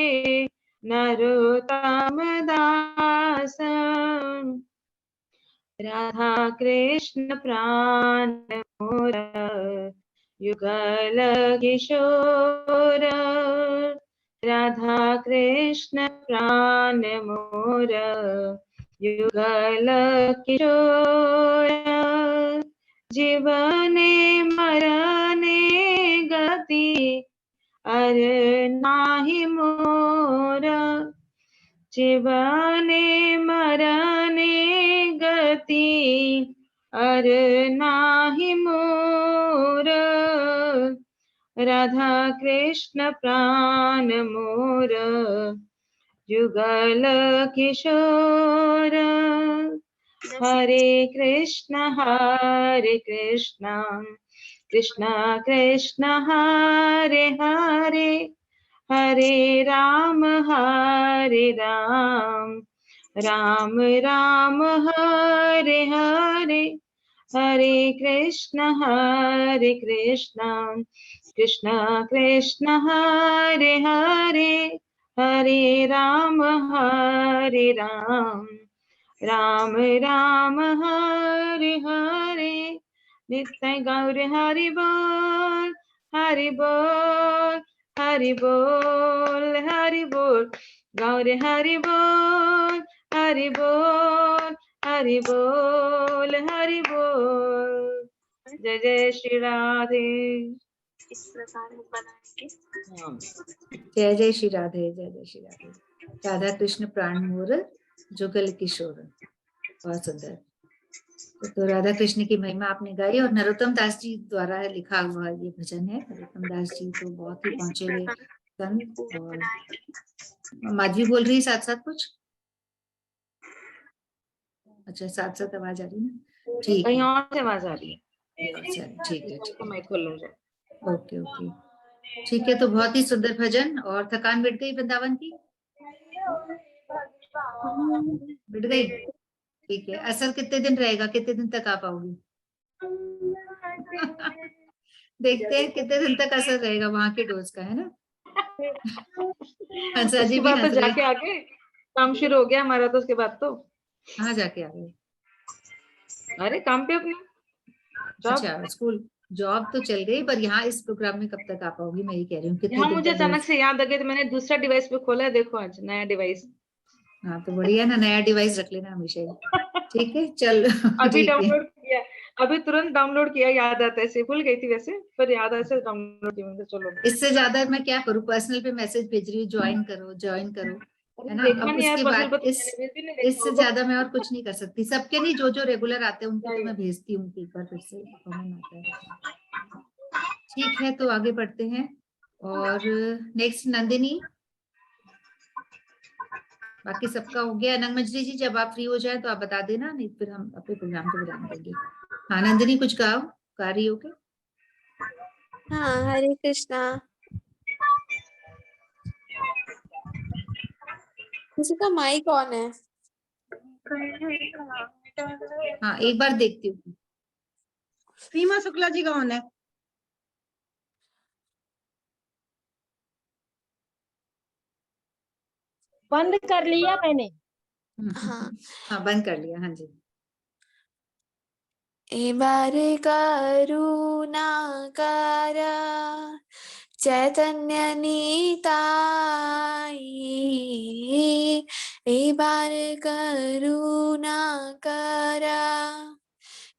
नरोत्तम दास, राधा कृष्ण प्राण मोर युगल किशोर, राधा कृष्ण प्राण मोर युगल किशोर, जीवने मरने गति अर नाही मोर, जीवने मरने गति अर नाही मोर, राधा कृष्ण प्राण मोर युगल किशोर, हरे कृष्ण कृष्ण कृष्ण हरे हरे, हरे राम राम राम हरे हरे, हरे कृष्ण कृष्ण कृष्ण हरे हरे, हरे राम राम राम हरे हरे, नित्य गौर हरि बोल हरि बोल हरि बोल हरि बोल, गौर हरि बोल हरि बोल हरि बोल हरि बोल, जय जय श्री राधे। इस प्रकार हम बनाएंगे। जय जय श्री राधे, जय जय श्री राधे। राधा कृष्ण प्राण मोर जुगल किशोर, बहुत सुंदर। तो राधा कृष्ण की महिमा आपने गाई और नरोत्तम दास जी द्वारा लिखा हुआ ये भजन है। नरोत्तम दास जी तो बहुत ही पहुंचे हुए संत। और माधवी बोल रही है साथ साथ कुछ? अच्छा, साथ साथ आवाज आ रही है ना? ठीक कहीं है, और से आवाज आ रही है, ठीक है, ठीक है, मैं खोल लूं। ओके ओके, ठीक है। तो बहुत ही सुंदर भजन। और थकान मिट गई वृंदावन की? मिट गई, ठीक है। असर कितने दिन रहेगा, कितने दिन तक आ पाओगी? देखते हैं कितने दिन तक असर रहेगा वहां के डोज का, है ना? हंसा जी उसके भी बाद तो हंस रहे। जाके आगे काम शुरू हो गया हमारा, तो उसके बाद तो कहाँ जाके आ गए? अरे काम पे अपने जॉब। अच्छा, स्कूल। जॉब तो चल गई, पर यहाँ इस प्रोग्राम में कब तक आ पाओगी, मैं ये कह रही हूँ, कितने यहाँ दिन मुझे तक अचानक भेज। से याद आ गया तो मैंने दूसरा डिवाइस पे खोला है, देखो आज नया डिवाइस। हाँ तो बढ़िया ना, नया डिवाइस रख लेना हमेशा ही। ठीक है चल अभी ठीक है। डाउनलोड किया, अभी तुरंत डाउनलोड किया, याद आता है, ऐसे भूल गई थी वैसे, पर याद ऐसे डाउनलोड किया मैंने, चलो। इससे ज्यादा मैं क्या करूँ, पर्सनल पे मैसेज भेज रही हूँ, ज्वाइन करो ज्वाइन करो, है अरे ना। देखा अब नहीं यार, उसके पर्सनल बाद पर तो इस मैंने भी नहीं देखा इससे होगा। ज्यादा मैं और कुछ नहीं कर सकती। सबके नहीं, जो जो रेगुलर आते हैं उनको तो सही मैं है। भेजती हूँ कि एक बार फिर से कॉमन आता है। ठीक है तो आगे बढ़ते हैं। और नेक्स्ट नंदिनी, बाकी सबका हो गया। नंगमजरी जी जब आप फ्री हो जाए तो आप बता देना, नहीं फिर हम अपने प्रोग्राम को विराम देंगे। हाँ नंदिनी कुछ गा रही हो क्या? हाँ, हरे कृष्णा। किसी का माइक ऑन है। हाँ एक बार देखती हूँ। सीमा शुक्ला जी कौन है? बंद कर लिया मैंने। हाँ। हाँ बंद कर लिया, हाँ जी। ए बार करुणा करा चैतन्य नीताई, ए बार करुणा करा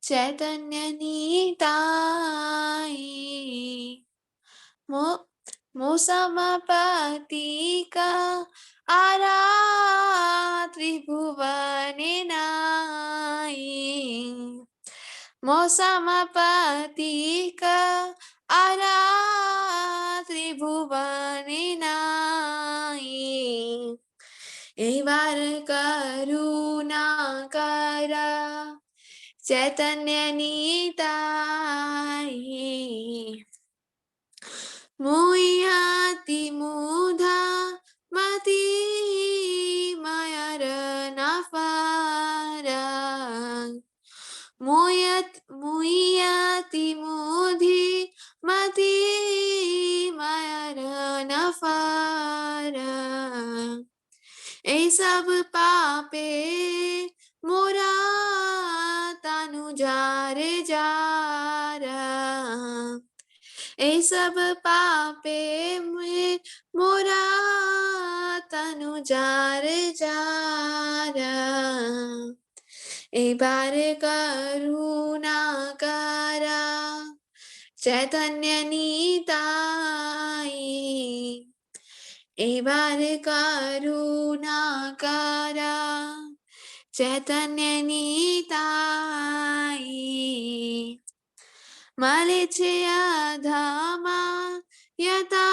चैतन्य नीताई, मोसमपति का आरा त्रिभुवन नाई, मोसमपति का आरा त्रिभुवन नाई, एक बार करुणा करा चैतन्य नीताई, मुह्यति मूढ़ा मति मायर नफारा, मुह्यति मूढ़ी मति मायर नफारा, ए सब पापे मोरा तनु जार जारा, ए सब पापे में मोरा तनु जार जारा, ए बार करुणा करा चैतन्य नीताई, ए बार करुणा करा चैतन्य नीताई, मलेच्छे अधमा यथा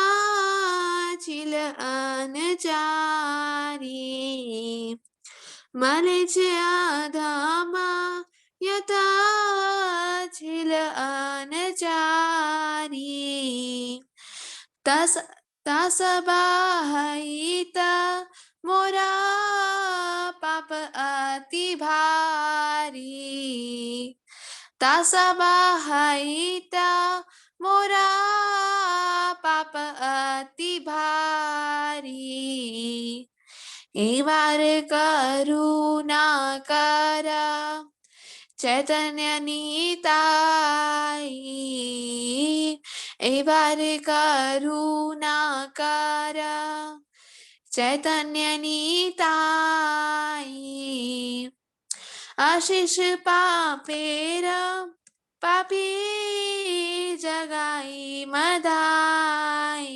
चिल अनचारी, मलेच्छे अधमा यथा चिल अनचारी, तस बाहित मोरा पाप अति भारी, तस बाहित मोरा पाप अति भारी, एक बार करुणा करा चैतन्य नीताई, एक बार करुणा करा चैतन्य नीताई, आशीष पापेर पापी जगाई मदाई,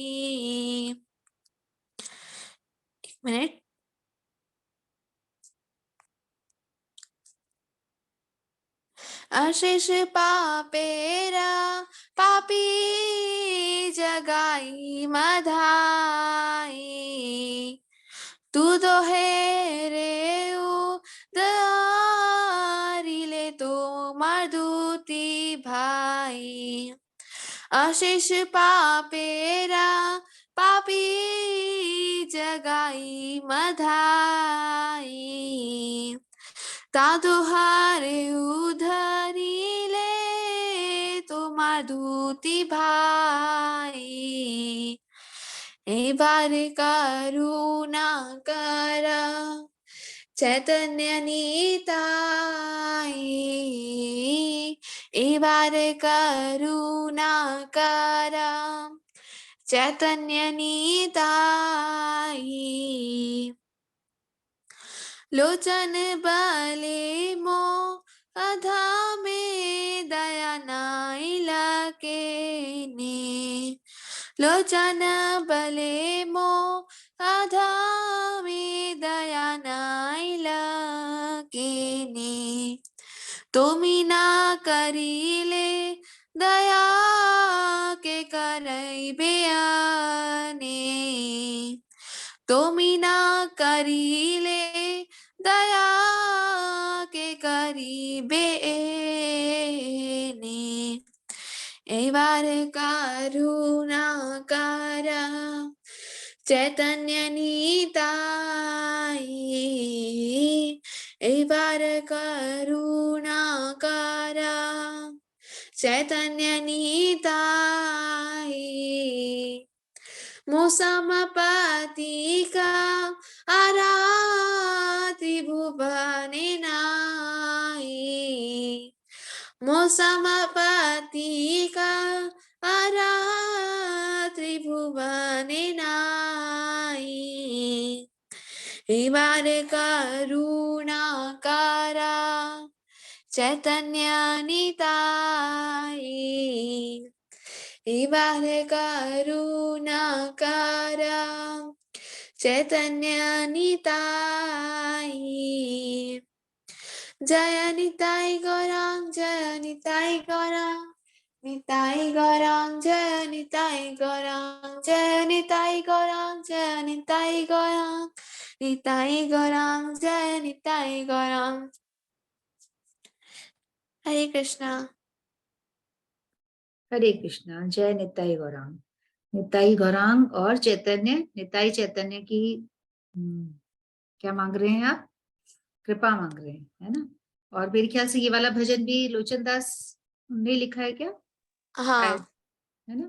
एक मिनट। अशेष पापेरा पापी जगाई मधाई, तू तो है रे उदारिले तो मर्दूती भाई, अशेष पापेरा पापी जगाई मधाई, तादुहारे उधरिले তোমার দুতি ভাই, এবার করুণা করা চৈতন্য নিতাই, ए बार करुणा करा चैतन्य निताई लोचन बले मो अधा में दया नाई लके ने लोचन बले मो अधा में दया नाई लके ने तुमी ना करीले दया के करई बेआने तुमी ना करीले दया के करीबे ने ए बार करुणा करा चैतन्य निताई ए बार करुणा करा चैतन्य निताई मोसमपतिका आराति भुवने नाई मोसमपतिका आराति भुवने नाई बार करुणा करा चैतन्य निताई बार करुणा करा चैतन्य निताई जय निताई गौरांग जय निताई गौरांग निताई गौरांग जय निताई गौरांग जय निताई गौरांग जय निताई गौरांग निताई गौरांग जय निताई गौरांग। हरे कृष्णा। हरे कृष्णा। जय निताई गौरांग। निताई गौरांग और चैतन्य, निताई चैतन्य की क्या मांग रहे हैं आप? कृपा मांग रहे हैं, है ना। और मेरे ख्याल से ये वाला भजन भी लोचन दास ने लिखा है क्या? हाँ शायद, है ना,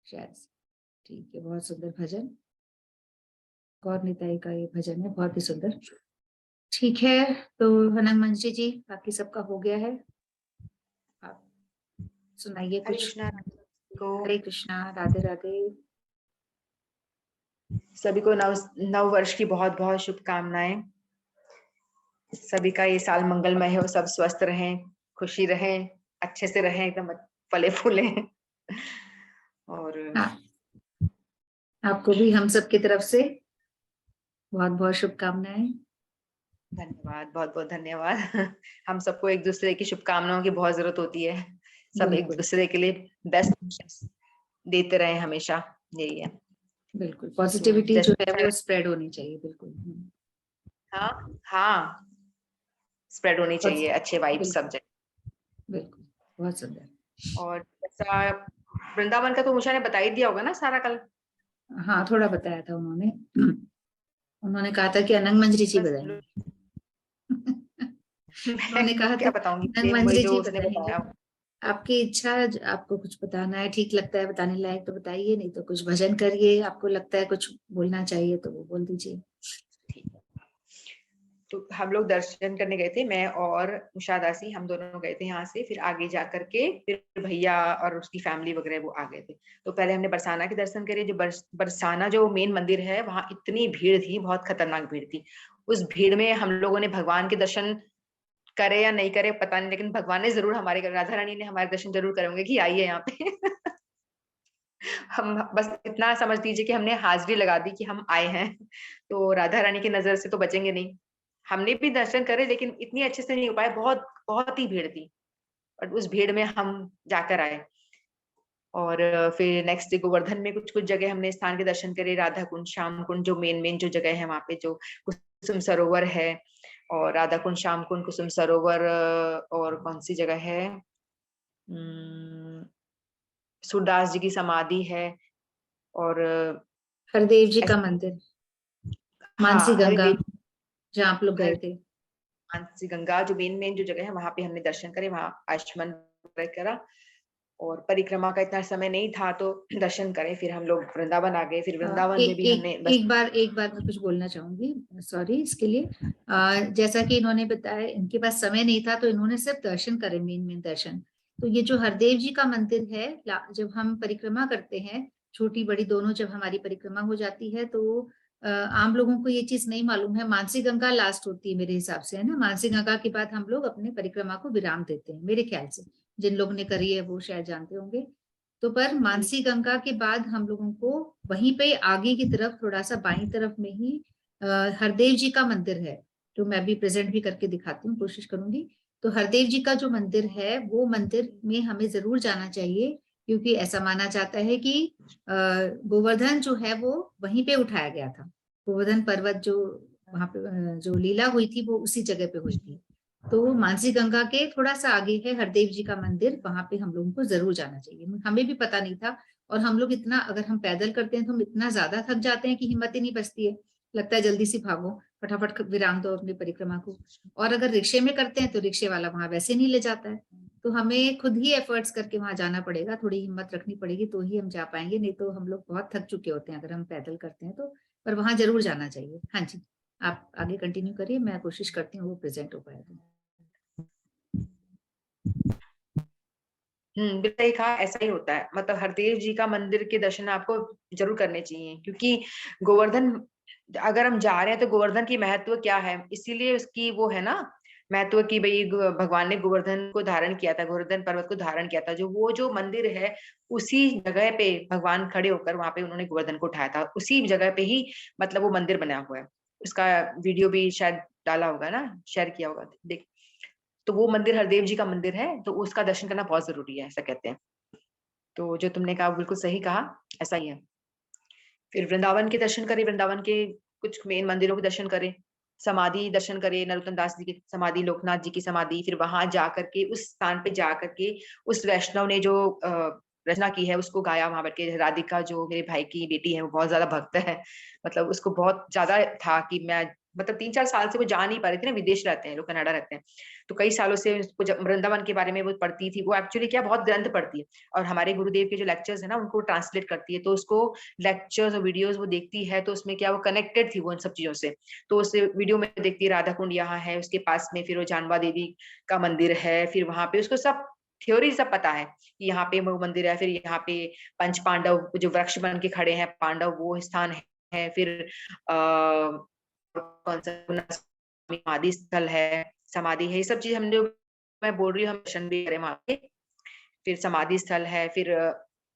शायद। ठीक है, बहुत सुंदर भजन, गौर निताई का ये भजन है, बहुत ही सुंदर। ठीक है, तो अनंत मंशी जी, बाकी सबका हो गया है, आप सुनाइए हरे कुछ। कृष्णा को हरे कृष्णा, राधे राधे। सभी को नव वर्ष की बहुत बहुत शुभकामनाएं। सभी का ये साल मंगलमय हो, सब स्वस्थ रहें, खुशी रहें, अच्छे से रहें, एकदम फले फूले। और आपको भी हम सब की तरफ से बहुत बहुत शुभकामनाएं। धन्यवाद, बहुत बहुत धन्यवाद। हम सबको एक दूसरे की शुभकामनाओं की बहुत जरूरत होती है, सब एक दूसरे के लिए बेस्ट देते रहे हमेशा, यही है। बिल्कुल, पॉजिटिविटी जो है वो स्प्रेड होनी चाहिए, बिल्कुल। हाँ हाँ, स्प्रेड होनी चाहिए, अच्छे वाइब्स सब जगह। बिल्कुल, बहुत सुंदर। और जैसा वृंदावन का तो उषा ने बता ही दिया होगा ना सारा कल। हाँ, थोड़ा बताया था उन्होंने। उन्होंने कहा था कि अनंग मंजरी जी बताएंगे। उन्होंने कहा क्या था बताऊंगी, अनंग मंजरी जो जी उसने बताएंगे। बताया। आपकी इच्छा, आपको कुछ बताना है, ठीक लगता है बताने लायक तो बताइए, नहीं तो कुछ भजन करिए, आपको लगता है कुछ बोलना चाहिए तो वो बोल दीजिए। तो हम लोग दर्शन करने गए थे, मैं और उषा दासी, हम दोनों गए थे यहाँ से, फिर आगे जा करके फिर भैया और उसकी फैमिली वगैरह वो आ गए थे। तो पहले हमने बरसाना के दर्शन करे, जो बरसाना जो मेन मंदिर है, वहां इतनी भीड़ थी, बहुत खतरनाक भीड़ थी। उस भीड़ में हम लोगों ने भगवान के दर्शन करे या नहीं करे पता नहीं, लेकिन भगवान ने जरूर हमारे, राधा रानी ने हमारे दर्शन जरूर करेंगे कि आइए यहाँ पे। हम बस इतना समझ लीजिए कि हमने हाजिरी लगा दी कि हम आए हैं, तो राधा रानी की नजर से तो बचेंगे नहीं। हमने भी दर्शन करे, लेकिन इतनी अच्छे से नहीं हो पाए, बहुत बहुत ही भीड़ थी, और उस भीड़ में हम जाकर आए। और फिर नेक्स्ट डे गोवर्धन में कुछ कुछ जगह हमने स्थान के दर्शन करे, राधा कुंड, श्याम कुंड, जो मेन जो जगह है वहां पे, जो कुसुम सरोवर है, और राधा कुंड, श्याम कुंड, कुसुम सरोवर, और कौन सी जगह है, सूरदास जी की समाधि है, और हरदेव जी का मंदिर, मानसी हाँ, गंगा, हरिदेव, जहाँ आप लोग गए थे। मानसी गंगा जो मेन जो जगह है, वहां पे हमने दर्शन करे, वहां आचमन करा। और परिक्रमा का इतना समय नहीं था तो दर्शन करें, फिर हम लोग वृंदावन आ गए। फिर वृंदावन में भी हमने बस एक बार मैं कुछ बोलना चाहूंगी, सॉरी इसके लिए। जैसा कि इन्होंने बताया इनके पास समय नहीं था, तो इन्होंने सिर्फ दर्शन करे, मेन दर्शन, तो ये जो हरदेव जी का मंदिर है, जब हम परिक्रमा करते हैं, छोटी बड़ी दोनों, जब हमारी परिक्रमा हो जाती है तो आम लोगों को ये चीज नहीं मालूम है, मानसी गंगा लास्ट होती है मेरे हिसाब से, है ना। मानसी गंगा के बाद हम लोग अपने परिक्रमा को विराम देते हैं मेरे ख्याल से, जिन लोगों ने करी है वो शायद जानते होंगे। तो पर मानसी गंगा के बाद हम लोगों को वहीं पे आगे की तरफ थोड़ा सा बाईं तरफ में ही हरदेव जी का मंदिर है, तो मैं भी प्रेजेंट भी करके दिखाती हूँ, कोशिश करूंगी। तो हरदेव जी का जो मंदिर है, वो मंदिर में हमें जरूर जाना चाहिए, क्योंकि ऐसा माना जाता है कि गोवर्धन जो है वो वहीं पे उठाया गया था। गोवर्धन पर्वत जो वहां पे जो लीला हुई थी वो उसी जगह पे हुई थी। तो मानसी गंगा के थोड़ा सा आगे है हरदेव जी का मंदिर, वहां पे हम लोगों को जरूर जाना चाहिए। हमें भी पता नहीं था, और हम लोग इतना, अगर हम पैदल करते हैं तो हम इतना ज्यादा थक जाते हैं कि हिम्मत ही नहीं बचती है, लगता है जल्दी से भागो, फटाफट विराम दो अपनी परिक्रमा को। और अगर रिक्शे में करते हैं तो रिक्शे वाला वहां वैसे नहीं ले जाता है, तो हमें खुद ही एफर्ट्स करके वहां जाना पड़ेगा, थोड़ी हिम्मत रखनी पड़ेगी, तो ही हम जा पाएंगे, नहीं तो हम लोग बहुत थक चुके होते हैं अगर हम पैदल करते हैं तो। पर वहां जरूर जाना चाहिए। हाँ जी, आप आगे कंटिन्यू करिए, मैं कोशिश करती हूँ वो प्रेजेंट हो पाएगा। बिल्कुल सही कहा, ऐसा ही होता है। मतलब हरदेव जी का मंदिर के दर्शन आपको जरूर करने चाहिए, क्योंकि गोवर्धन, अगर हम जा रहे हैं तो गोवर्धन की महत्व क्या है, इसीलिए उसकी वो है ना महत्व की, भाई भगवान ने गोवर्धन को धारण किया था, गोवर्धन पर्वत को धारण किया था, जो वो जो मंदिर है उसी जगह पे भगवान खड़े होकर वहां पे उन्होंने गोवर्धन को उठाया था, उसी जगह पे ही मतलब वो मंदिर बना हुआ है। उसका वीडियो भी शायद डाला होगा ना, शेयर किया होगा, देख। तो वो मंदिर हरदेव जी का मंदिर है, तो उसका दर्शन करना बहुत जरूरी है, ऐसा कहते हैं। तो जो तुमने कहा बिल्कुल सही कहा, ऐसा ही है। फिर वृंदावन के दर्शन करें, वृंदावन के कुछ मेन मंदिरों के दर्शन करें, समाधि दर्शन करें, नरोत्तम दास जी की समाधि, लोकनाथ जी की समाधि, फिर वहां जाकर के उस स्थान पे जाकर के उस वैष्णव ने जो रचना की है उसको गाया वहां बैठ के। राधिका जो मेरे भाई की बेटी है वो बहुत ज्यादा भक्त है, मतलब उसको बहुत ज्यादा था कि मैं, मतलब 3-4 साल से वो जा नहीं पा रही थी ना, विदेश रहते हैं लोग, कनाडा रहते हैं, तो कई सालों से उसको वृंदावन के बारे में वो पढ़ती थी। वो एक्चुअली क्या बहुत ग्रंथ पढ़ती है, और हमारे गुरुदेव के जो लेक्चर्स है ना उनको ट्रांसलेट करती है, तो उसको लेक्चर्स और वीडियोस वो देखती है, तो उसमें क्या वो कनेक्टेड थी वो इन सब चीजों से। तो उस वीडियो में देखती है राधा कुंड यहाँ है उसके पास में, फिर वो जानवा देवी का मंदिर है, फिर वहां पे उसको सब थ्योरी सब पता है कि यहाँ पे वो मंदिर है, फिर यहाँ पे पंच पांडव जो वृक्ष बन के खड़े हैं पांडव, वो स्थान है, फिर कौन सा समाधि स्थल है, समाधि है, ये सब चीज हम लोग, मैं बोल रही हूँ, हम दर्शन भी करें वहां पे। फिर समाधि स्थल है, फिर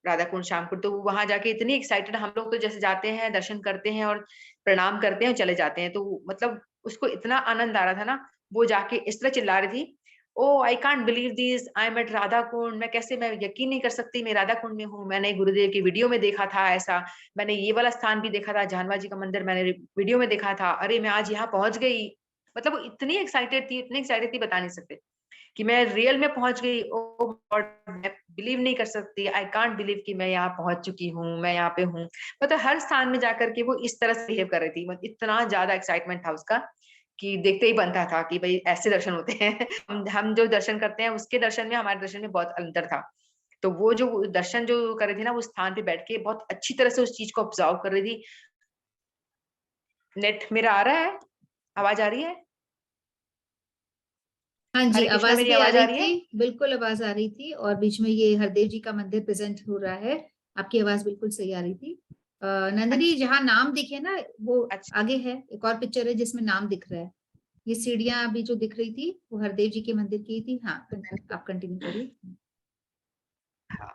राधा कुंड, श्याम कुंड, तो वहां जाके इतनी एक्साइटेड हम लोग, तो जैसे जाते हैं दर्शन करते हैं और प्रणाम करते हैं चले जाते हैं, तो मतलब उसको इतना आनंद आ रहा था ना, वो जाके इस तरह चिल्ला रही थी, oh I can't believe this, I am at Radha Kund, मैं कैसे, मैं यकीन नहीं कर सकती मैं राधा कुंड में हूँ, मैंने गुरुदेव की वीडियो में देखा था ऐसा, मैंने ये वाला स्थान भी देखा था, जानवा जी का मंदिर मैंने वीडियो में देखा था, अरे मैं आज यहाँ पहुंच गई। मतलब वो इतनी एक्साइटेड थी, इतनी एक्साइटेड थी, बता नहीं सकते कि मैं रियल में पहुंच गई। ओ गॉड, मैं बिलीव नहीं कर सकती, आई कांट बिलीव कि मैं यहाँ पहुंच चुकी हूँ, मैं यहाँ पे हूँ। मतलब हर स्थान में जाकर के वो इस तरह से बिहेव कर रही थी, मतलब इतना ज्यादा एक्साइटमेंट था उसका कि देखते ही बनता था कि भाई ऐसे दर्शन होते हैं। हम जो दर्शन करते हैं उसके दर्शन में हमारे दर्शन में बहुत अंतर था। तो वो जो दर्शन जो कर रही थी ना, वो स्थान पे बैठ के बहुत अच्छी तरह से उस चीज को ऑब्जर्व कर रही थी। नेट मेरा आ रहा है, आवाज आ रही है? हाँ जी, हरे कृष्णा, आवाज मेरी भी आ आवाज आ रही रही है? थी, बिल्कुल आवाज आ रही थी, और बीच में ये हरदेव जी का मंदिर प्रेजेंट हो रहा है, आपकी आवाज बिल्कुल सही आ रही थी। नंदिनी, अच्छा जहाँ नाम दिखे ना वो अच्छा। आगे है, एक और पिक्चर है जिसमें नाम दिख रहा है, ये सीढ़ियां अभी जो दिख रही थी वो हरदेव जी के मंदिर की थी। हाँ, आप कंटिन्यू करिए। हाँ,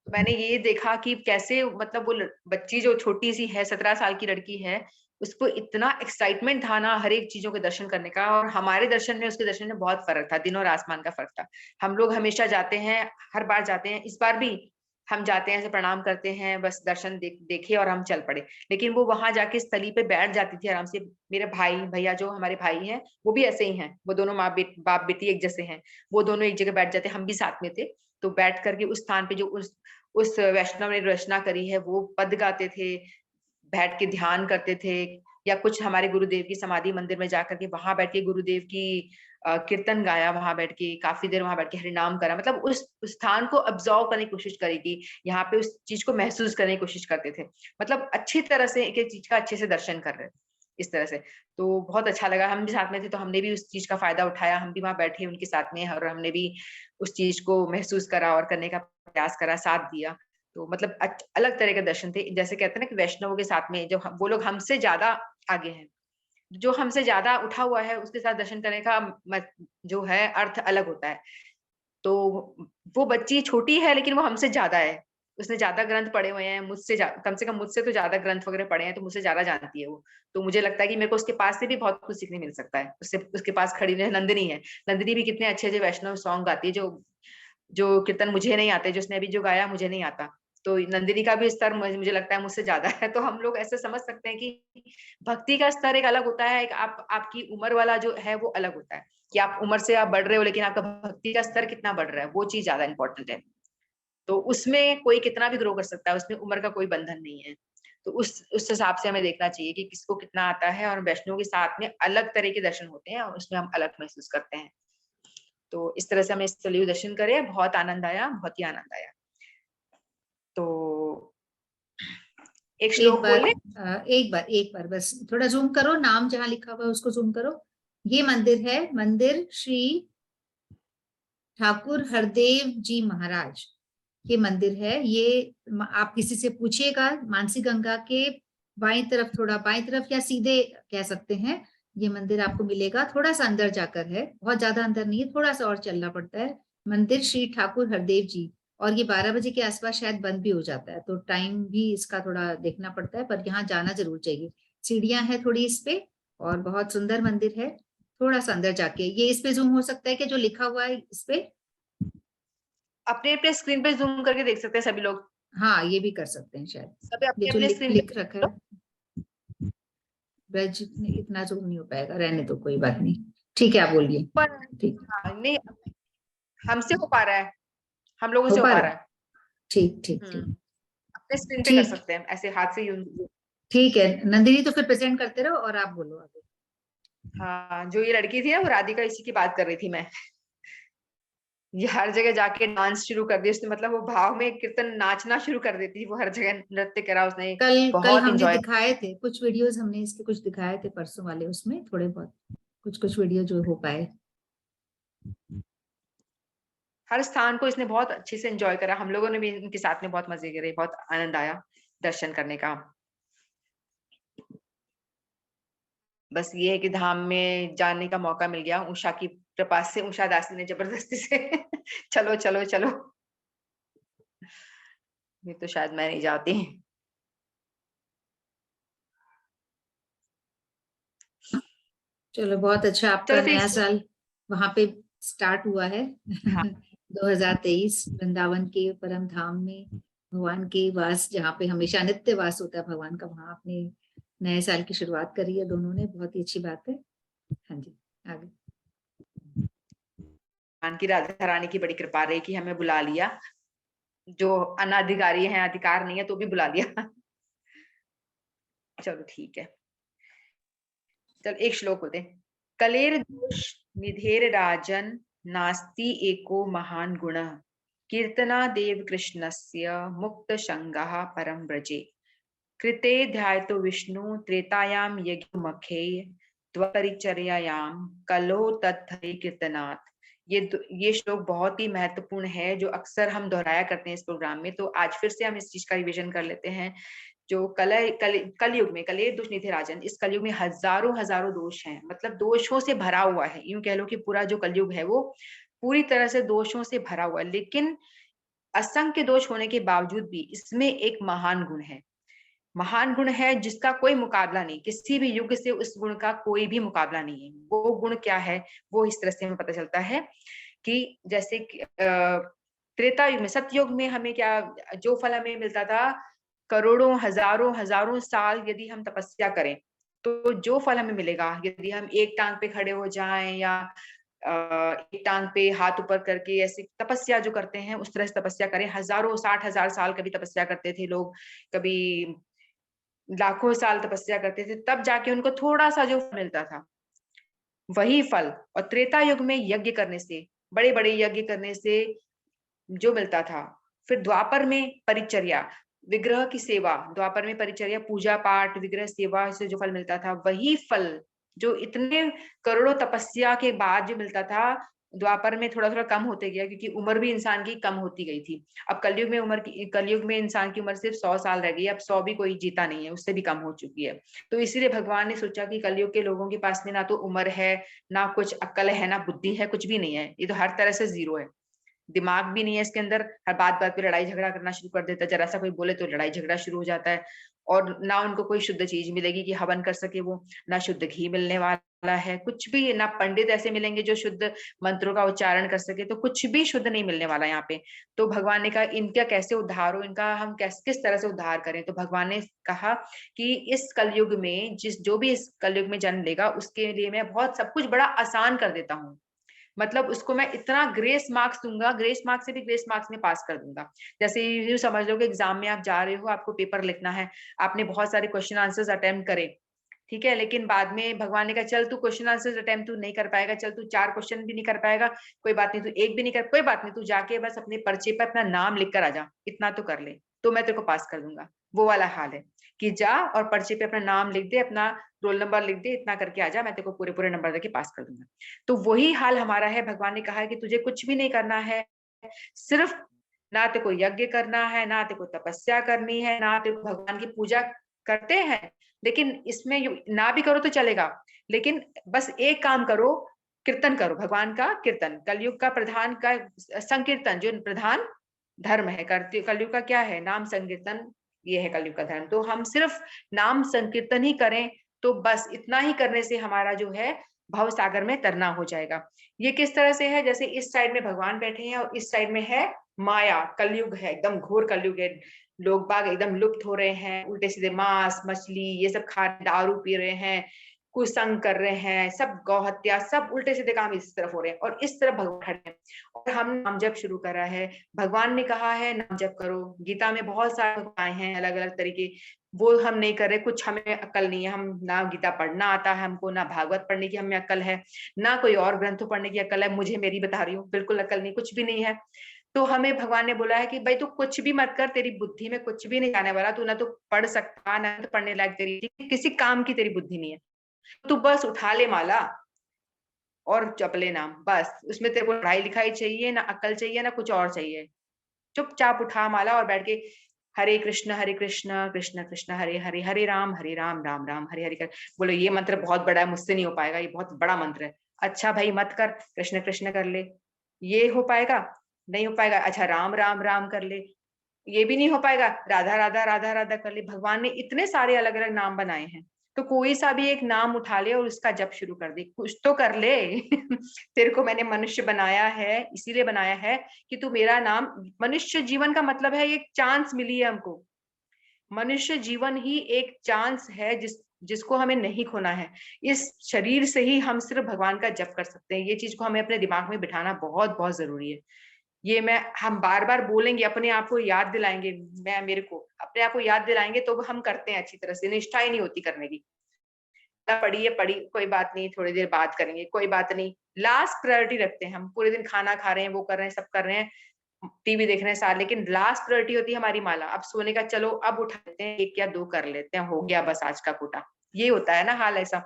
मैंने ये देखा कि कैसे, मतलब वो बच्ची जो छोटी सी है, 17 साल की लड़की है, उसको इतना एक्साइटमेंट था ना हर एक चीजों के दर्शन करने का, और हमारे दर्शन में उसके दर्शन में बहुत फर्क था, दिन और आसमान का फर्क था। हम लोग हमेशा जाते हैं, हर बार जाते हैं, इस बार भी हम जाते हैं, ऐसे प्रणाम करते हैं, बस दर्शन देखे और हम चल पड़े। लेकिन वो वहां जाके स्थली पे बैठ जाती थी आराम से। मेरे भाई भैया जो हमारे भाई हैं वो भी ऐसे ही हैं, वो दोनों बाप बेटी एक जैसे हैं, वो दोनों एक जगह बैठ जाते, हम भी साथ में थे। तो बैठ करके उस स्थान पे जो उस वैष्णव ने रचना करी है वो पद गाते थे, बैठ के ध्यान करते थे, या कुछ हमारे गुरुदेव की समाधि मंदिर में जाकर के वहां बैठ के गुरुदेव की कीर्तन गाया, वहां बैठ के काफी देर वहां बैठ के हरिनाम करा, मतलब उस स्थान को ऑब्जर्व करने की कोशिश करेगी, यहाँ पे उस चीज को महसूस करने की कोशिश करते थे। मतलब अच्छी तरह से एक एक चीज का अच्छे से दर्शन कर रहे थे। इस तरह से। तो बहुत अच्छा लगा, हम भी साथ में थे तो हमने भी उस चीज का फायदा उठाया, हम भी वहां बैठे उनके साथ में और हमने भी उस चीज को महसूस करा और करने का प्रयास करा, साथ दिया। तो मतलब अलग तरह के दर्शन थे, जैसे कहते हैं ना कि वैष्णवों के साथ में जो वो लोग हमसे ज्यादा आगे हैं, जो हमसे ज्यादा उठा हुआ है उसके साथ दर्शन करने का जो है अर्थ अलग होता है। तो वो बच्ची छोटी है लेकिन वो हमसे ज्यादा है, उसने ज्यादा ग्रंथ पढ़े हुए हैं मुझसे, कम से कम मुझसे तो ज्यादा ग्रंथ वगैरह पढ़े हैं, तो मुझसे ज्यादा जानती है वो। तो मुझे लगता है कि मेरे को उसके पास से भी बहुत कुछ सीखने मिल सकता है, उससे उसके पास खड़ी नंदिनी है, नंदिनी भी कितने अच्छे अच्छे वैष्णव सॉन्ग गाती है, जो जो कीर्तन मुझे नहीं आते, जो उसने अभी जो गाया मुझे नहीं आता। तो नंदिनी का भी स्तर मुझे लगता है मुझसे ज्यादा है। तो हम लोग ऐसे समझ सकते हैं कि भक्ति का स्तर एक अलग होता है, एक आपकी उम्र वाला जो है वो अलग होता है, कि आप उम्र से आप बढ़ रहे हो लेकिन आपका भक्ति का स्तर कितना बढ़ रहा है, वो चीज ज्यादा इंपॉर्टेंट है। तो उसमें कोई कितना भी ग्रो कर सकता है, उसमें उम्र का कोई बंधन नहीं है। तो उस हिसाब से हमें देखना चाहिए कि किसको कितना आता है, और वैष्णव के साथ में अलग तरह के दर्शन होते हैं और उसमें हम अलग महसूस करते हैं। तो इस तरह से हमें स्थलीय दर्शन करे, बहुत आनंद आया, बहुत ही आनंद आया। तो एक श्लोक बोल ले। एक बार बस थोड़ा जूम करो, नाम जहां लिखा हुआ है उसको जूम करो। ये मंदिर है, मंदिर श्री ठाकुर हरदेव जी महाराज, ये मंदिर है। ये आप किसी से पूछिएगा, मानसी गंगा के बाईं तरफ, थोड़ा बाईं तरफ या सीधे कह सकते हैं, ये मंदिर आपको मिलेगा। थोड़ा सा अंदर जाकर है, बहुत ज्यादा अंदर नहीं है, थोड़ा सा और चलना पड़ता है। मंदिर श्री ठाकुर हरदेव जी, और ये 12 बजे के आसपास शायद बंद भी हो जाता है, तो टाइम भी इसका थोड़ा देखना पड़ता है, पर यहाँ जाना जरूर चाहिए। सीढ़ियां हैं थोड़ी इस पे, और बहुत सुंदर मंदिर है। थोड़ा सा अंदर जाके ये इस पे जूम हो सकता है कि जो लिखा हुआ है इस पे, अपने अपने स्क्रीन पे जूम करके देख सकते हैं सभी लोग, हाँ ये भी कर सकते हैं शायद। सभी ये अपने जो अपने लिख स्क्रीन लिख पे। रखा है, ब्रज इतना जूम नहीं हो पाएगा, रहने तो कोई बात नहीं। ठीक है, आप बोलिए। पर ठीक, हाँ, नहीं हमसे हो पा रहा है, हम लोगों हो से हो पा पा रहा रहा है? है। ठीक ठीक ठीक। अपने स्क्रीन पे कर ठीक, सकते हैं ऐसे हाथ से ठीक है नंदिनी, तो फिर प्रेजेंट करते रहो और आप बोलो आगे। हाँ, जो ये लड़की थी ना, वो राधिका, इसी की बात कर रही थी मैं। ये हर जगह जाके डांस शुरू कर दिया उसने, मतलब वो भाव में कीर्तन नाचना शुरू कर देती थी, वो हर जगह नृत्य करा उसने, कल कल बहुत हमने इंजॉय। दिखाए थे कुछ वीडियोस, हमने इसके कुछ दिखाए थे परसों वाले, उसमें थोड़े बहुत कुछ कुछ वीडियो जो हो पाए। हर स्थान को इसने बहुत अच्छे से एंजॉय करा, हम लोगों ने भी इनके साथ में बहुत मजे करे, बहुत आनंद आया दर्शन करने का। बस ये है कि धाम में जाने का मौका मिल गया उषा की कृपा से, उषा दासी ने जबरदस्ती से चलो चलो चलो, ये तो शायद मैं नहीं जाती। चलो बहुत अच्छा, आपका चलो फिर नया साल वहां पे स्टार्ट हुआ है। हाँ 2023 वृंदावन के परम धाम में भगवान के वास, जहाँ पे हमेशा नित्य वास होता है भगवान का, वहां आपने नए साल की शुरुआत करी है दोनों ने, बहुत ही अच्छी बात है। हाँ जी, आगे। भगवान की राधा रानी की बड़ी कृपा रही कि हमें बुला लिया, जो अनाधिकारी है, अधिकार नहीं है तो भी बुला लिया। चलो ठीक है, चल एक श्लोक होते। कलेर दोष निधेर राजन, नास्ति एको महान गुण, कीर्तना देव कृष्णस्य मुक्त संगः परम ब्रजे, कृते ध्यायतो विष्णु त्रेतायाम यज्ञ मखे, द्वापरिचर्यायाम कलो तत्थरे कीर्तनात्। ये श्लोक बहुत ही महत्वपूर्ण है, जो अक्सर हम दोहराया करते हैं इस प्रोग्राम में, तो आज फिर से हम इस चीज का रिवीजन कर लेते हैं। जो कलयुग में कलेर दोष निधे राजन, इस कलयुग में हजारों हजारों दोष हैं, मतलब दोषों से भरा हुआ है, यूं कह लो कि पूरा जो कलयुग है वो पूरी तरह से दोषों से भरा हुआ है, लेकिन असंख्य दोष होने के बावजूद भी इसमें एक महान गुण है, महान गुण है जिसका कोई मुकाबला नहीं, किसी भी युग से उस गुण का कोई भी मुकाबला नहीं है। वो गुण क्या है, वो इस तरह से हमें पता चलता है कि जैसे त्रेता युग में, सतयुग में हमें क्या जो फल हमें मिलता था, करोड़ों हजारों हजारों साल यदि हम तपस्या करें तो जो फल हमें मिलेगा, यदि हम एक टांग पे खड़े हो जाएं या एक टांग पे हाथ ऊपर करके ऐसी तपस्या जो करते हैं उस तरह से तपस्या करें, हजारों 60,000 साल कभी तपस्या करते थे लोग, कभी लाखों साल तपस्या करते थे, तब जाके उनको थोड़ा सा जो मिलता था वही फल, और त्रेता युग में यज्ञ करने से, बड़े बड़े यज्ञ करने से जो मिलता था, फिर द्वापर में परिचर्या, विग्रह की सेवा, द्वापर में परिचर्या, पूजा पाठ, विग्रह सेवा से जो फल मिलता था, वही फल जो इतने करोड़ों तपस्या के बाद जो मिलता था, द्वापर में थोड़ा थोड़ा कम होते गया, क्योंकि उम्र भी इंसान की कम होती गई थी। अब कलयुग में इंसान की उम्र सिर्फ 100 साल रह गई, अब 100 भी कोई जीता नहीं है, उससे भी कम हो चुकी है। तो इसीलिए भगवान ने सोचा कि कलयुग के लोगों के पास में ना तो उम्र है, ना कुछ अक्ल है, ना बुद्धि है, कुछ भी नहीं है, ये तो हर तरह से जीरो है। दिमाग भी नहीं है इसके अंदर, हर बात बात पे लड़ाई झगड़ा करना शुरू कर देता है, जरा सा कोई बोले तो लड़ाई झगड़ा शुरू हो जाता है। और ना उनको कोई शुद्ध चीज मिलेगी कि हवन कर सके वो, ना शुद्ध घी मिलने वाला है, कुछ भी ना, पंडित ऐसे मिलेंगे जो शुद्ध मंत्रों का उच्चारण कर सके, तो कुछ भी शुद्ध नहीं मिलने वाला यहाँ पे। तो भगवान ने कहा इनका कैसे उद्धार हो, इनका हम किस तरह से उद्धार करें। तो भगवान ने कहा कि इस कलयुग में जो भी इस कलयुग में जन्म लेगा, उसके लिए मैं बहुत सब कुछ बड़ा आसान कर देता हूँ। मतलब उसको मैं इतना ग्रेस मार्क्स दूंगा, ग्रेस मार्क्स से भी ग्रेस मार्क्स में पास कर दूंगा। जैसे यूं समझ लो कि एग्जाम में आप जा रहे हो, आपको पेपर लिखना है, आपने बहुत सारे क्वेश्चन आंसर्स अटेम्प्ट करे, ठीक है, लेकिन बाद में भगवान ने कहा चल तू क्वेश्चन आंसर्स अटेम्प्ट तू नहीं कर पाएगा, चल तू 4 क्वेश्चन भी नहीं कर पाएगा, कोई बात नहीं, तू एक भी नहीं कर, कोई बात नहीं, तू जाके बस अपने पर्चे पर अपना नाम लिख कर आ जा, इतना तो कर ले, तो मैं तेरे को पास कर दूंगा। वो वाला हाल है कि जा और पर्चे पे अपना नाम लिख दे, अपना रोल नंबर लिख दे, इतना करके आ जा, मैं तेरे को पूरे पूरे नंबर देके पास कर दूंगा। तो वही हाल हमारा है। भगवान ने कहा है कि तुझे कुछ भी नहीं करना है, सिर्फ ना तेरे को यज्ञ करना है, ना तेरे को तपस्या करनी है, ना तेरे को भगवान की पूजा करते हैं, लेकिन इसमें ना भी करो तो चलेगा, लेकिन बस एक काम करो, कीर्तन करो, भगवान का कीर्तन। कलयुग का प्रधान का संकीर्तन जो प्रधान धर्म है, कलयुग का क्या है, नाम संकीर्तन, ये है कलयुग का धर्म। तो हम सिर्फ नाम संकीर्तन ही करें, तो बस इतना ही करने से हमारा जो है भव सागर में तरना हो जाएगा। ये किस तरह से है, जैसे इस साइड में भगवान बैठे हैं और इस साइड में है माया, कलयुग है, एकदम घोर कलयुग है, लोग बाग एकदम लुप्त हो रहे हैं, उल्टे सीधे मांस मछली ये सब खा, दारू पी रहे हैं, कुसंग कर रहे हैं, सब गौहत्या, सब उल्टे सीधे काम इस तरफ हो रहे हैं, और इस तरफ भगवान खड़े हैं और हम नाम जप शुरू करा है। भगवान ने कहा है नाम जप करो, गीता में बहुत सारे आए हैं अलग अलग तरीके, वो हम नहीं कर रहे, कुछ हमें अक्ल नहीं है, हम ना गीता पढ़ना आता है हमको, ना भागवत पढ़ने की हमें अक्ल है, ना कोई और ग्रंथों पढ़ने की अक्ल है, मुझे मेरी बता रही हूँ, बिल्कुल अक्ल नहीं, कुछ भी नहीं है। तो हमें भगवान ने बोला है कि भाई तू कुछ भी मत कर, तेरी बुद्धि में कुछ भी नहीं आने वाला, तू ना तो पढ़ सकता, ना तो पढ़ने लायक तेरी किसी काम की तेरी बुद्धि नहीं है, तू बस उठा ले माला और जप ले नाम, बस उसमें तेरे को पढ़ाई लिखाई चाहिए ना, अक्ल चाहिए ना कुछ और चाहिए, चुपचाप उठा माला और बैठ के हरे कृष्ण कृष्ण कृष्ण हरे हरे, हरे राम राम राम हरे हरे कर। बोलो ये मंत्र बहुत बड़ा है, मुझसे नहीं हो पाएगा, ये बहुत बड़ा मंत्र है। अच्छा भाई मत कर, कृष्ण कृष्ण कर ले, ये हो पाएगा? नहीं हो पाएगा। अच्छा राम राम राम कर ले, ये भी नहीं हो पाएगा। राधा राधा राधा राधा कर ले। भगवान ने इतने सारे अलग अलग नाम बनाए हैं, तो कोई सा भी एक नाम उठा ले और उसका जप शुरू कर दे, कुछ तो कर ले। तेरे को मैंने मनुष्य बनाया है, इसीलिए बनाया है कि तू मेरा नाम, मनुष्य जीवन का मतलब है एक चांस मिली है हमको, मनुष्य जीवन ही एक चांस है जिसको हमें नहीं खोना है। इस शरीर से ही हम सिर्फ भगवान का जप कर सकते हैं। ये चीज को हमें अपने दिमाग में बिठाना बहुत बहुत जरूरी है। ये हम बार बार बोलेंगे, अपने आप को याद दिलाएंगे, मेरे को अपने आप को याद दिलाएंगे तो हम करते हैं अच्छी तरह से, निष्ठा ही नहीं होती करने की। पढ़ी है पढ़ी, कोई बात नहीं, थोड़ी देर बात करेंगे, कोई बात नहीं, लास्ट प्रायोरिटी रखते हैं हम। पूरे दिन खाना खा रहे हैं, वो कर रहे हैं, सब कर रहे हैं, टीवी देख रहे हैं साथ, लेकिन लास्ट प्रायोरिटी होती है हमारी माला। अब सोने का चलो अब उठा लेते हैं, 1 या 2 कर लेते हैं, हो गया बस आज का कोटा। ये होता है ना हाल ऐसा।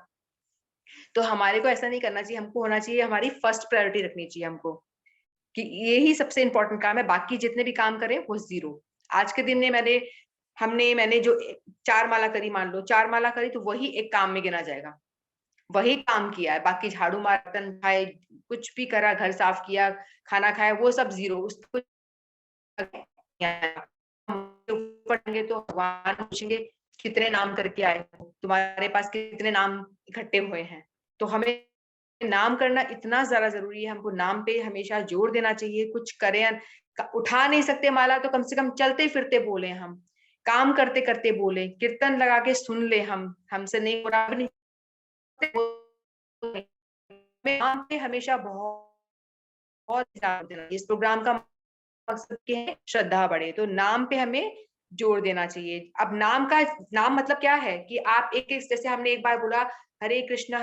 तो हमारे को ऐसा नहीं करना चाहिए, हमको होना चाहिए, हमारी फर्स्ट प्रायोरिटी रखनी चाहिए हमको कि ये ही सबसे इंपॉर्टेंट काम है, बाकी जितने भी काम करें वो जीरो। आज के दिन में मैंने जो 4 माला करी, मान लो 4 माला करी, तो वही एक काम में गिना जाएगा, वही काम किया है। बाकी झाड़ू मारा, बर्तन खाए, कुछ भी करा, घर साफ किया, खाना खाया, वो सब जीरो। उसको पढ़ेंगे तो भगवान पूछेंगे कितने नाम करके आए हो, तुम्हारे पास कितने नाम इकट्ठे हुए हैं। तो हमें नाम करना इतना ज्यादा जरूरी है, हमको नाम पे हमेशा जोर देना चाहिए। कुछ करें, उठा नहीं सकते माला तो कम से कम चलते फिरते बोले, हम काम करते करते बोले, कीर्तन लगा के सुन ले, हमसे नहीं हो रहा, नाम पे हमेशा बहुत इस प्रोग्राम का मकसद क्या है, श्रद्धा बढ़े, तो नाम पे हमें जोर देना चाहिए। अब नाम मतलब क्या है कि आप एक जैसे हमने एक बार बोला हरे कृष्ण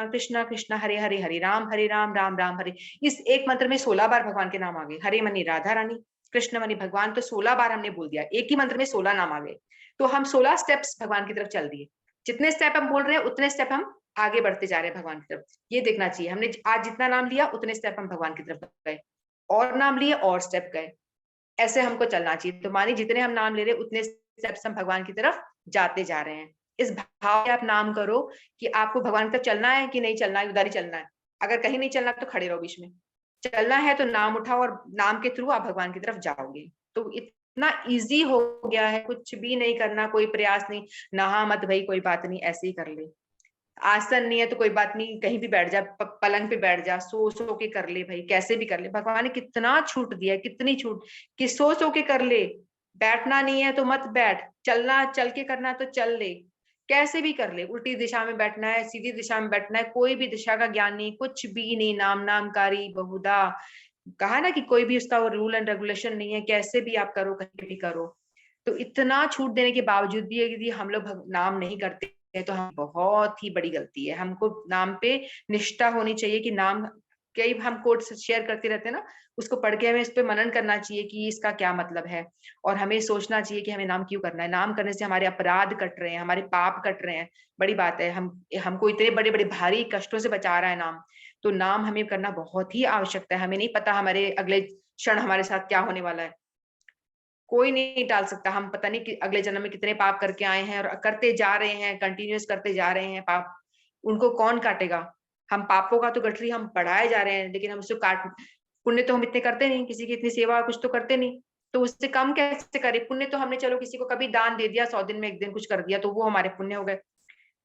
कृष्ण कृष्ण हरे हरे, हरे राम राम राम हरे, इस एक मंत्र में 16 बार भगवान के नाम आ गए। हरे मनी राधा रानी, कृष्ण मणि भगवान तो 16 बार हमने बोल दिया, एक ही मंत्र में 16 नाम आ गए, तो हम 16 स्टेप्स भगवान की तरफ चल दिए। जितने स्टेप हम बोल रहे हैं उतने स्टेप हम आगे बढ़ते जा रहे हैं भगवान की तरफ। ये देखना चाहिए, हमने आज जितना नाम लिया उतने स्टेप हम भगवान की तरफ गए, और नाम लिए और स्टेप गए, ऐसे हमको चलना चाहिए। तो मानिए जितने हम नाम ले रहे हैं उतने स्टेप्स हम भगवान की तरफ जाते जा रहे हैं। इस भाव से आप नाम करो कि आपको भगवान की तरफ चलना है कि नहीं चलना है, उधर ही चलना है। अगर कहीं नहीं चलना तो खड़े रहो बीच में, चलना है तो नाम उठाओ और नाम के थ्रू आप भगवान की तरफ जाओगे। तो इतना इजी हो गया है, कुछ भी नहीं करना, कोई प्रयास नहीं, नहा मत भाई कोई बात नहीं, ऐसे ही कर ले। आसन नहीं है तो कोई बात नहीं, कहीं भी बैठ जा, पलंग पे बैठ जा, सो सो के कर ले भाई, कैसे भी कर ले। भगवान ने कितना छूट दिया है, कितनी छूट कि सो सो के कर ले। बैठना नहीं है तो मत बैठ, चलना चल के करना तो चल ले, कैसे भी कर ले। उल्टी दिशा में बैठना है, सीधी दिशा में बैठना है, कोई भी दिशा का ज्ञान नहीं, कुछ भी नहीं, नामकारी बहुधा कहा ना कि कोई भी उसका वो रूल एंड रेगुलेशन नहीं है, कैसे भी आप करो, कहीं भी करो। तो इतना छूट देने के बावजूद भी यदि हम लोग नाम नहीं करते हैं तो हम बहुत ही बड़ी गलती है। हमको नाम पे निष्ठा होनी चाहिए कि नाम, कई हम कोट्स शेयर करते रहते हैं ना, उसको पढ़ के हमें इस पे मनन करना चाहिए कि इसका क्या मतलब है, और हमें सोचना चाहिए कि हमें नाम क्यों करना है। नाम करने से हमारे अपराध कट रहे हैं, हमारे पाप कट रहे हैं, बड़ी बात है। हमको इतने बड़े बड़े भारी कष्टों से बचा रहा है नाम, तो नाम हमें करना बहुत ही आवश्यकता है। हमें नहीं पता हमारे अगले क्षण हमारे साथ क्या होने वाला है, कोई नहीं टाल सकता। हम पता नहीं कि अगले जन्म में कितने पाप करके आए हैं और करते जा रहे हैं, कंटिन्यूअस करते जा रहे हैं पाप, उनको कौन काटेगा। हम पापों का तो गठरी हम बढ़ाए जा रहे हैं, लेकिन हम उसको काट, पुण्य तो हम इतने करते नहीं, किसी की इतनी सेवा कुछ तो करते नहीं, तो उससे कम कैसे करें। पुण्य तो हमने चलो किसी को कभी दान दे दिया, 100 दिन में 1 दिन कुछ कर दिया, तो वो हमारे पुण्य हो गए।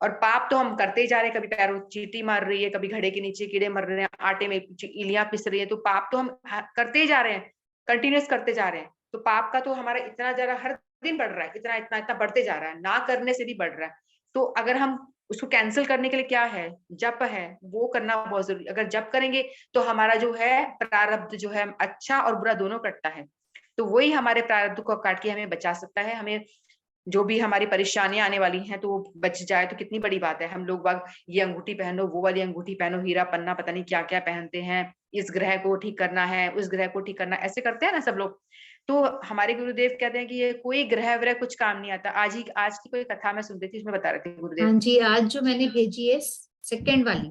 और पाप तो हम करते ही जा रहे हैं, कभी पैरों चींटी मार रही है, कभी घड़े के नीचे कीड़े मर रहे हैं, आटे में इलियां पिस रही है, तो पाप तो हम करते ही जा रहे हैं, कंटिन्यूअस करते जा रहे हैं। तो पाप का तो हमारा इतना ज्यादा हर दिन बढ़ रहा है, इतना इतना इतना बढ़ते जा रहा है, ना करने से भी बढ़ रहा है। तो अगर हम उसको कैंसिल करने के लिए क्या है, जप है, वो करना बहुत जरूरी। अगर जप करेंगे तो हमारा जो है प्रारब्ध जो है अच्छा और बुरा दोनों कटता है, तो वही हमारे प्रारब्ध को काट के हमें बचा सकता है। हमें जो भी हमारी परेशानियां आने वाली हैं तो वो बच जाए तो कितनी बड़ी बात है। हम लोग बाग ये अंगूठी पहनो, वो वाली अंगूठी पहनो, हीरा पन्ना पता नहीं क्या क्या पहनते हैं, इस ग्रह को ठीक करना है, उस ग्रह को ठीक करना, ऐसे करते हैं ना सब लोग। तो हमारे गुरुदेव कहते हैं कि ये कोई ग्रह व्रह कुछ काम नहीं आता। आज की कोई कथा मैं सुनती थी, उसमें बता रहे थे गुरुदेव। हाँ जी, आज जो मैंने भेजी है सेकंड वाली,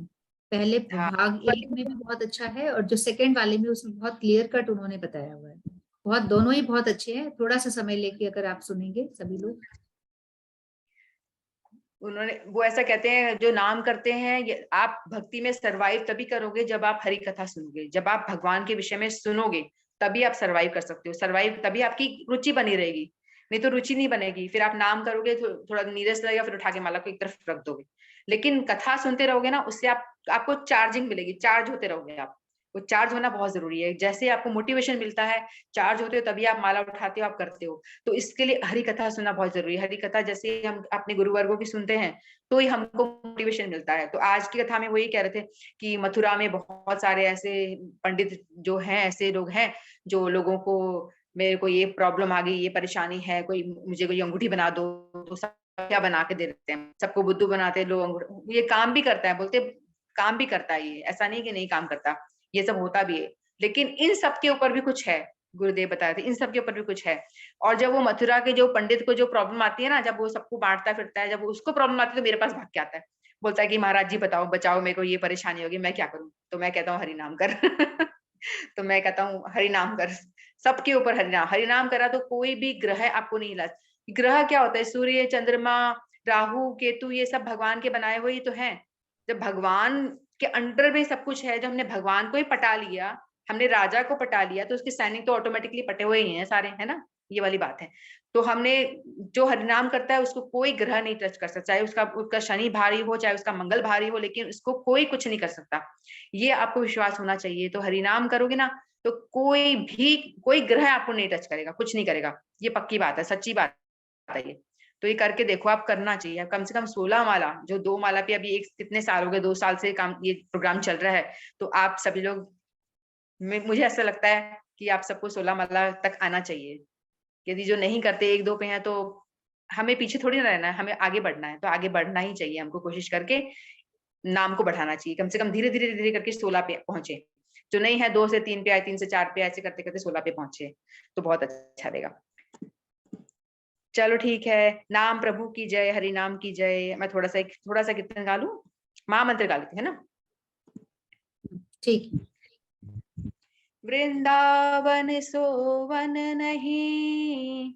पहले हाँ, भाग 1 में भी बहुत अच्छा है, और जो सेकंड वाले में उसमें बहुत क्लियर कट उन्होंने बताया हुआ है। बहुत, दोनों ही बहुत अच्छे हैं। थोड़ा सा समय लेके अगर आप सुनेंगे सभी लोग। उन्होंने वो ऐसा कहते हैं, जो नाम करते हैं ये आप भक्ति में सरवाइव तभी करोगे जब आप हरि कथा सुनोगे, जब आप भगवान के विषय में सुनोगे तभी आप सरवाइव कर सकते हो। सरवाइव तभी आपकी रुचि बनी रहेगी, नहीं तो रुचि नहीं बनेगी। फिर आप नाम करोगे तो थोड़ा नीरस लगेगा, फिर उठा के माला को एक तरफ रख दोगे। लेकिन कथा सुनते रहोगे ना, उससे आपको चार्जिंग मिलेगी, चार्ज होते रहोगे आप। वो चार्ज होना बहुत जरूरी है। जैसे आपको मोटिवेशन मिलता है, चार्ज होते हो, तभी आप माला उठाते हो, आप करते हो। तो इसके लिए हरि कथा सुनना बहुत जरूरी है। हरि कथा जैसे हम अपने गुरुवर्गों की सुनते हैं तो ही हमको मोटिवेशन मिलता है। तो आज की कथा में वो ये कह रहे थे कि मथुरा में बहुत सारे ऐसे पंडित जो हैं, ऐसे लोग हैं जो लोगों को, मेरे को ये प्रॉब्लम आ गई, ये परेशानी है, कोई मुझे कोई अंगूठी बना दो, तो सब क्या बना के दे देते हैं, सबको बुद्धू बनाते हैं लोग। ये काम भी करता है, बोलते काम भी करता है, ये ऐसा नहीं कि नहीं काम करता, ये सब होता भी है। लेकिन इन सब के ऊपर भी कुछ है, गुरुदेव बताए थे, इन सब के ऊपर भी कुछ है। और जब वो मथुरा के जो पंडित को जो प्रॉब्लम आती है ना, जब वो सबको बांटता फिरता है, जब वो उसको प्रॉब्लम आती है तो मेरे पास भाग के आता है, बोलता है कि महाराज जी बताओ, बचाओ, मेरे को ये परेशानी होगी, मैं क्या करूं। तो मैं कहता हूँ हरि नाम कर तो मैं कहता हूँ हरि नाम कर, सबके ऊपर हरि नाम करा तो कोई भी ग्रह आपको नहीं हिला। ग्रह क्या होता है, सूर्य, चंद्रमा, राहु, केतु, ये सब भगवान के बनाए हुए ही तो हैं। जब भगवान के अंडर में सब कुछ है, जब हमने भगवान को ही पटा लिया, हमने राजा को पटा लिया, तो उसके सैनिक तो ऑटोमेटिकली पटे हुए ही हैं सारे, है ना, ये वाली बात है। तो हमने, जो हरिनाम करता है उसको कोई ग्रह नहीं टच कर सकता, चाहे उसका शनि भारी हो, चाहे उसका मंगल भारी हो, लेकिन उसको कोई कुछ नहीं कर सकता। ये आपको विश्वास होना चाहिए। तो हरिनाम करोगे ना तो कोई ग्रह आपको नहीं टच करेगा, कुछ नहीं करेगा। ये पक्की बात है, सच्ची बात है ये। तो ये करके देखो, आप करना चाहिए कम से कम 16 माला, जो 2 माला पे अभी कितने साल हो गए, 2 साल से काम, ये प्रोग्राम चल रहा है। तो आप सभी लोग, मुझे ऐसा लगता है कि आप सबको 16 माला तक आना चाहिए। यदि जो नहीं करते 1-2 पे हैं, तो हमें पीछे थोड़ी ना रहना है, हमें आगे बढ़ना है। तो आगे बढ़ना ही चाहिए हमको, कोशिश करके नाम को बढ़ाना चाहिए, कम से कम धीरे धीरे धीरे करके 16 पे पहुंचे। जो नहीं है 2 से 3 पे आए, 3 से 4 पे, ऐसे करते करते 16 पे पहुंचे तो बहुत अच्छा रहेगा। चलो ठीक है। नाम प्रभु की जय, हरि नाम की जय। मैं थोड़ा सा कीर्तन गा लूं, महामंत्र गा लेते है ना। ठीक। वृंदावन सोवन नहीं,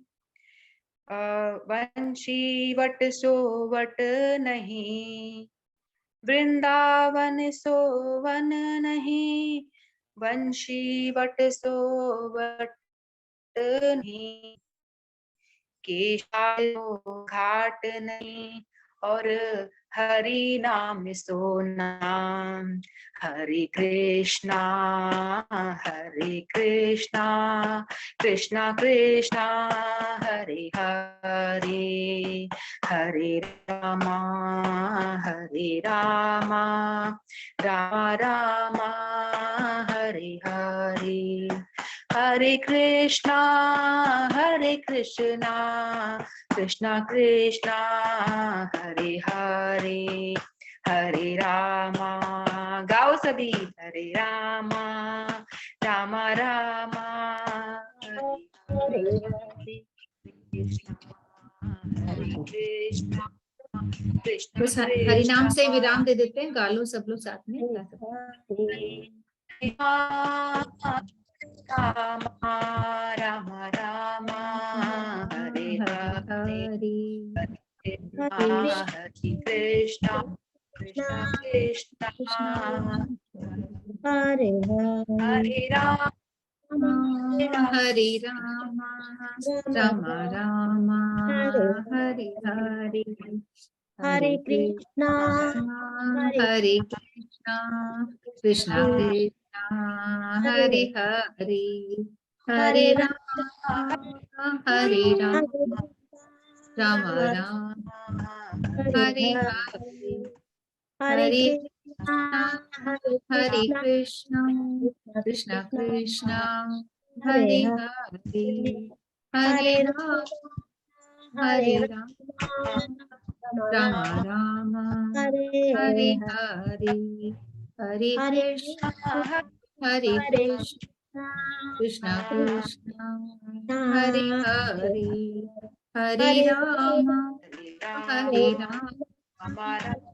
वंशी वट सोवट नहीं। वृंदावन सोवन नहीं, वंशी वट सोवट नहीं। केशालो घाट नहीं, और हरि नाम सो नाम। हरे कृष्णा कृष्णा कृष्णा हरे हरे, हरे रामा रामा रामा हरे हरे। हरे कृष्णा कृष्णा कृष्णा हरे हरे, हरे रामा। गाओ सभी, हरे रामा रामा रामा हरे हरे, हरे कृष्णा कृष्णा बस हरि नाम से कृष्णा विराम दे देते हैं, गा लो सब लोग साथ में, गा सकते राम राम राम हरे हरे, हरे कृष्णा कृष्णा हरे हरे राम हरे राम राम राम हरे हरे, हरे कृष्णा हरे कृष्णा कृष्णा कृष्णा हरे हरे, हरे राम राम राम हरे हरे, हरे कृष्णा कृष्णा कृष्णा हरे हरे, हरे राम राम राम हरे हरे, हरे कृष्णा कृष्णा कृष्णा हरे हरे, हरे राम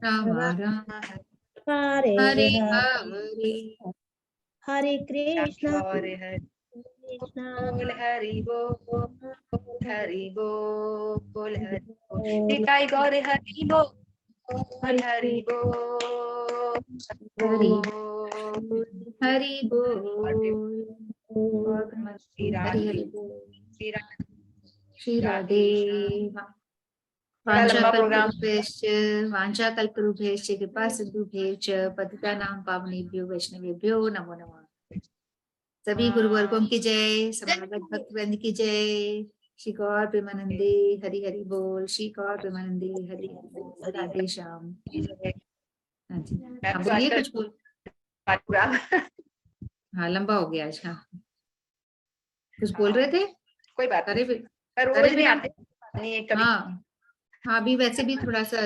राम राम हरे हरे, हरे कृष्णा हरे बोल हरि बोल, हरि बोल हरि बोल, निताई गौर हरि बोल, हरि बोल हरि बोल। श्री हरि बोल। श्री राधे। बड़ा लंबा प्रोग्राम। वाञ्छाकल्पतरुभ्यश्च कृपासिन्धुभ्यश्च पतितानां पावनेभ्यो वैष्णवेभ्यो नमो नमः। सभी गुरुवर्गों की जय, समागत भक्तवृंद की जय। श्री गौर प्रेमानंदे हरि हरि बोल, श्री गौर प्रेमानंदे हरि हरि बोल। राधे श्याम। हाँ जी, हाँ बोलिए, कुछ बोल। हाँ लंबा हो गया आज। हाँ कुछ बोल रहे थे। कोई बात अरे नहीं, रोज नहीं आते, नहीं कभी। हाँ हाँ, अभी वैसे भी थोड़ा सा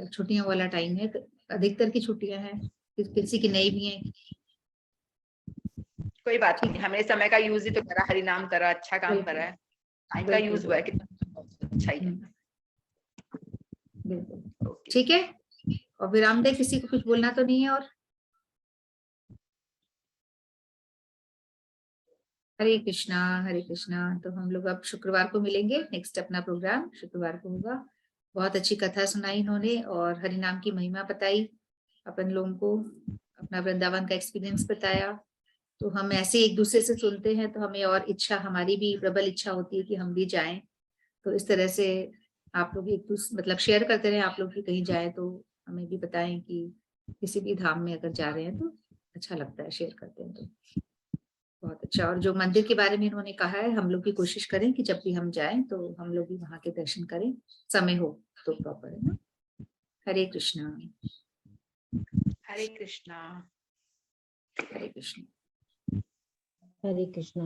छुट्टियों वाला टाइम है, तो अधिकतर की छुट्टियां हैं, किसी की नहीं भी हैं। कोई बात नहीं, हमने समय का यूज ही तो करा, हरि नाम करा, अच्छा काम करा है, टाइम का यूज हुआ है, कितना अच्छा ही है। बिल्कुल ठीक है। और विराम दे, किसी को कुछ बोलना तो नहीं है। और हरे कृष्णा। तो हम लोग अब शुक्रवार को मिलेंगे, नेक्स्ट अपना प्रोग्राम शुक्रवार को होगा। बहुत अच्छी कथा सुनाई इन्होंने और हरि नाम की महिमा बताई, अपन लोगों को अपना वृंदावन का एक्सपीरियंस बताया। तो हम ऐसे एक दूसरे से सुनते हैं तो हमें और इच्छा, हमारी भी प्रबल इच्छा होती है कि हम भी जाएं। तो इस तरह से आप लोग एक दूसरे मतलब शेयर करते रहे, आप लोग भी कहीं जाए तो हमें भी बताएं कि किसी भी धाम में अगर जा रहे हैं तो अच्छा लगता है, शेयर करते हैं तो बहुत अच्छा। और जो मंदिर के बारे में इन्होंने कहा है, हम लोग की कोशिश करें कि जब भी हम जाएं तो हम लोग भी वहां के दर्शन करें, समय हो तो प्रॉपर, है ना। हरे कृष्णा। हरे कृष्णा। हरे कृष्णा। हरे कृष्णा।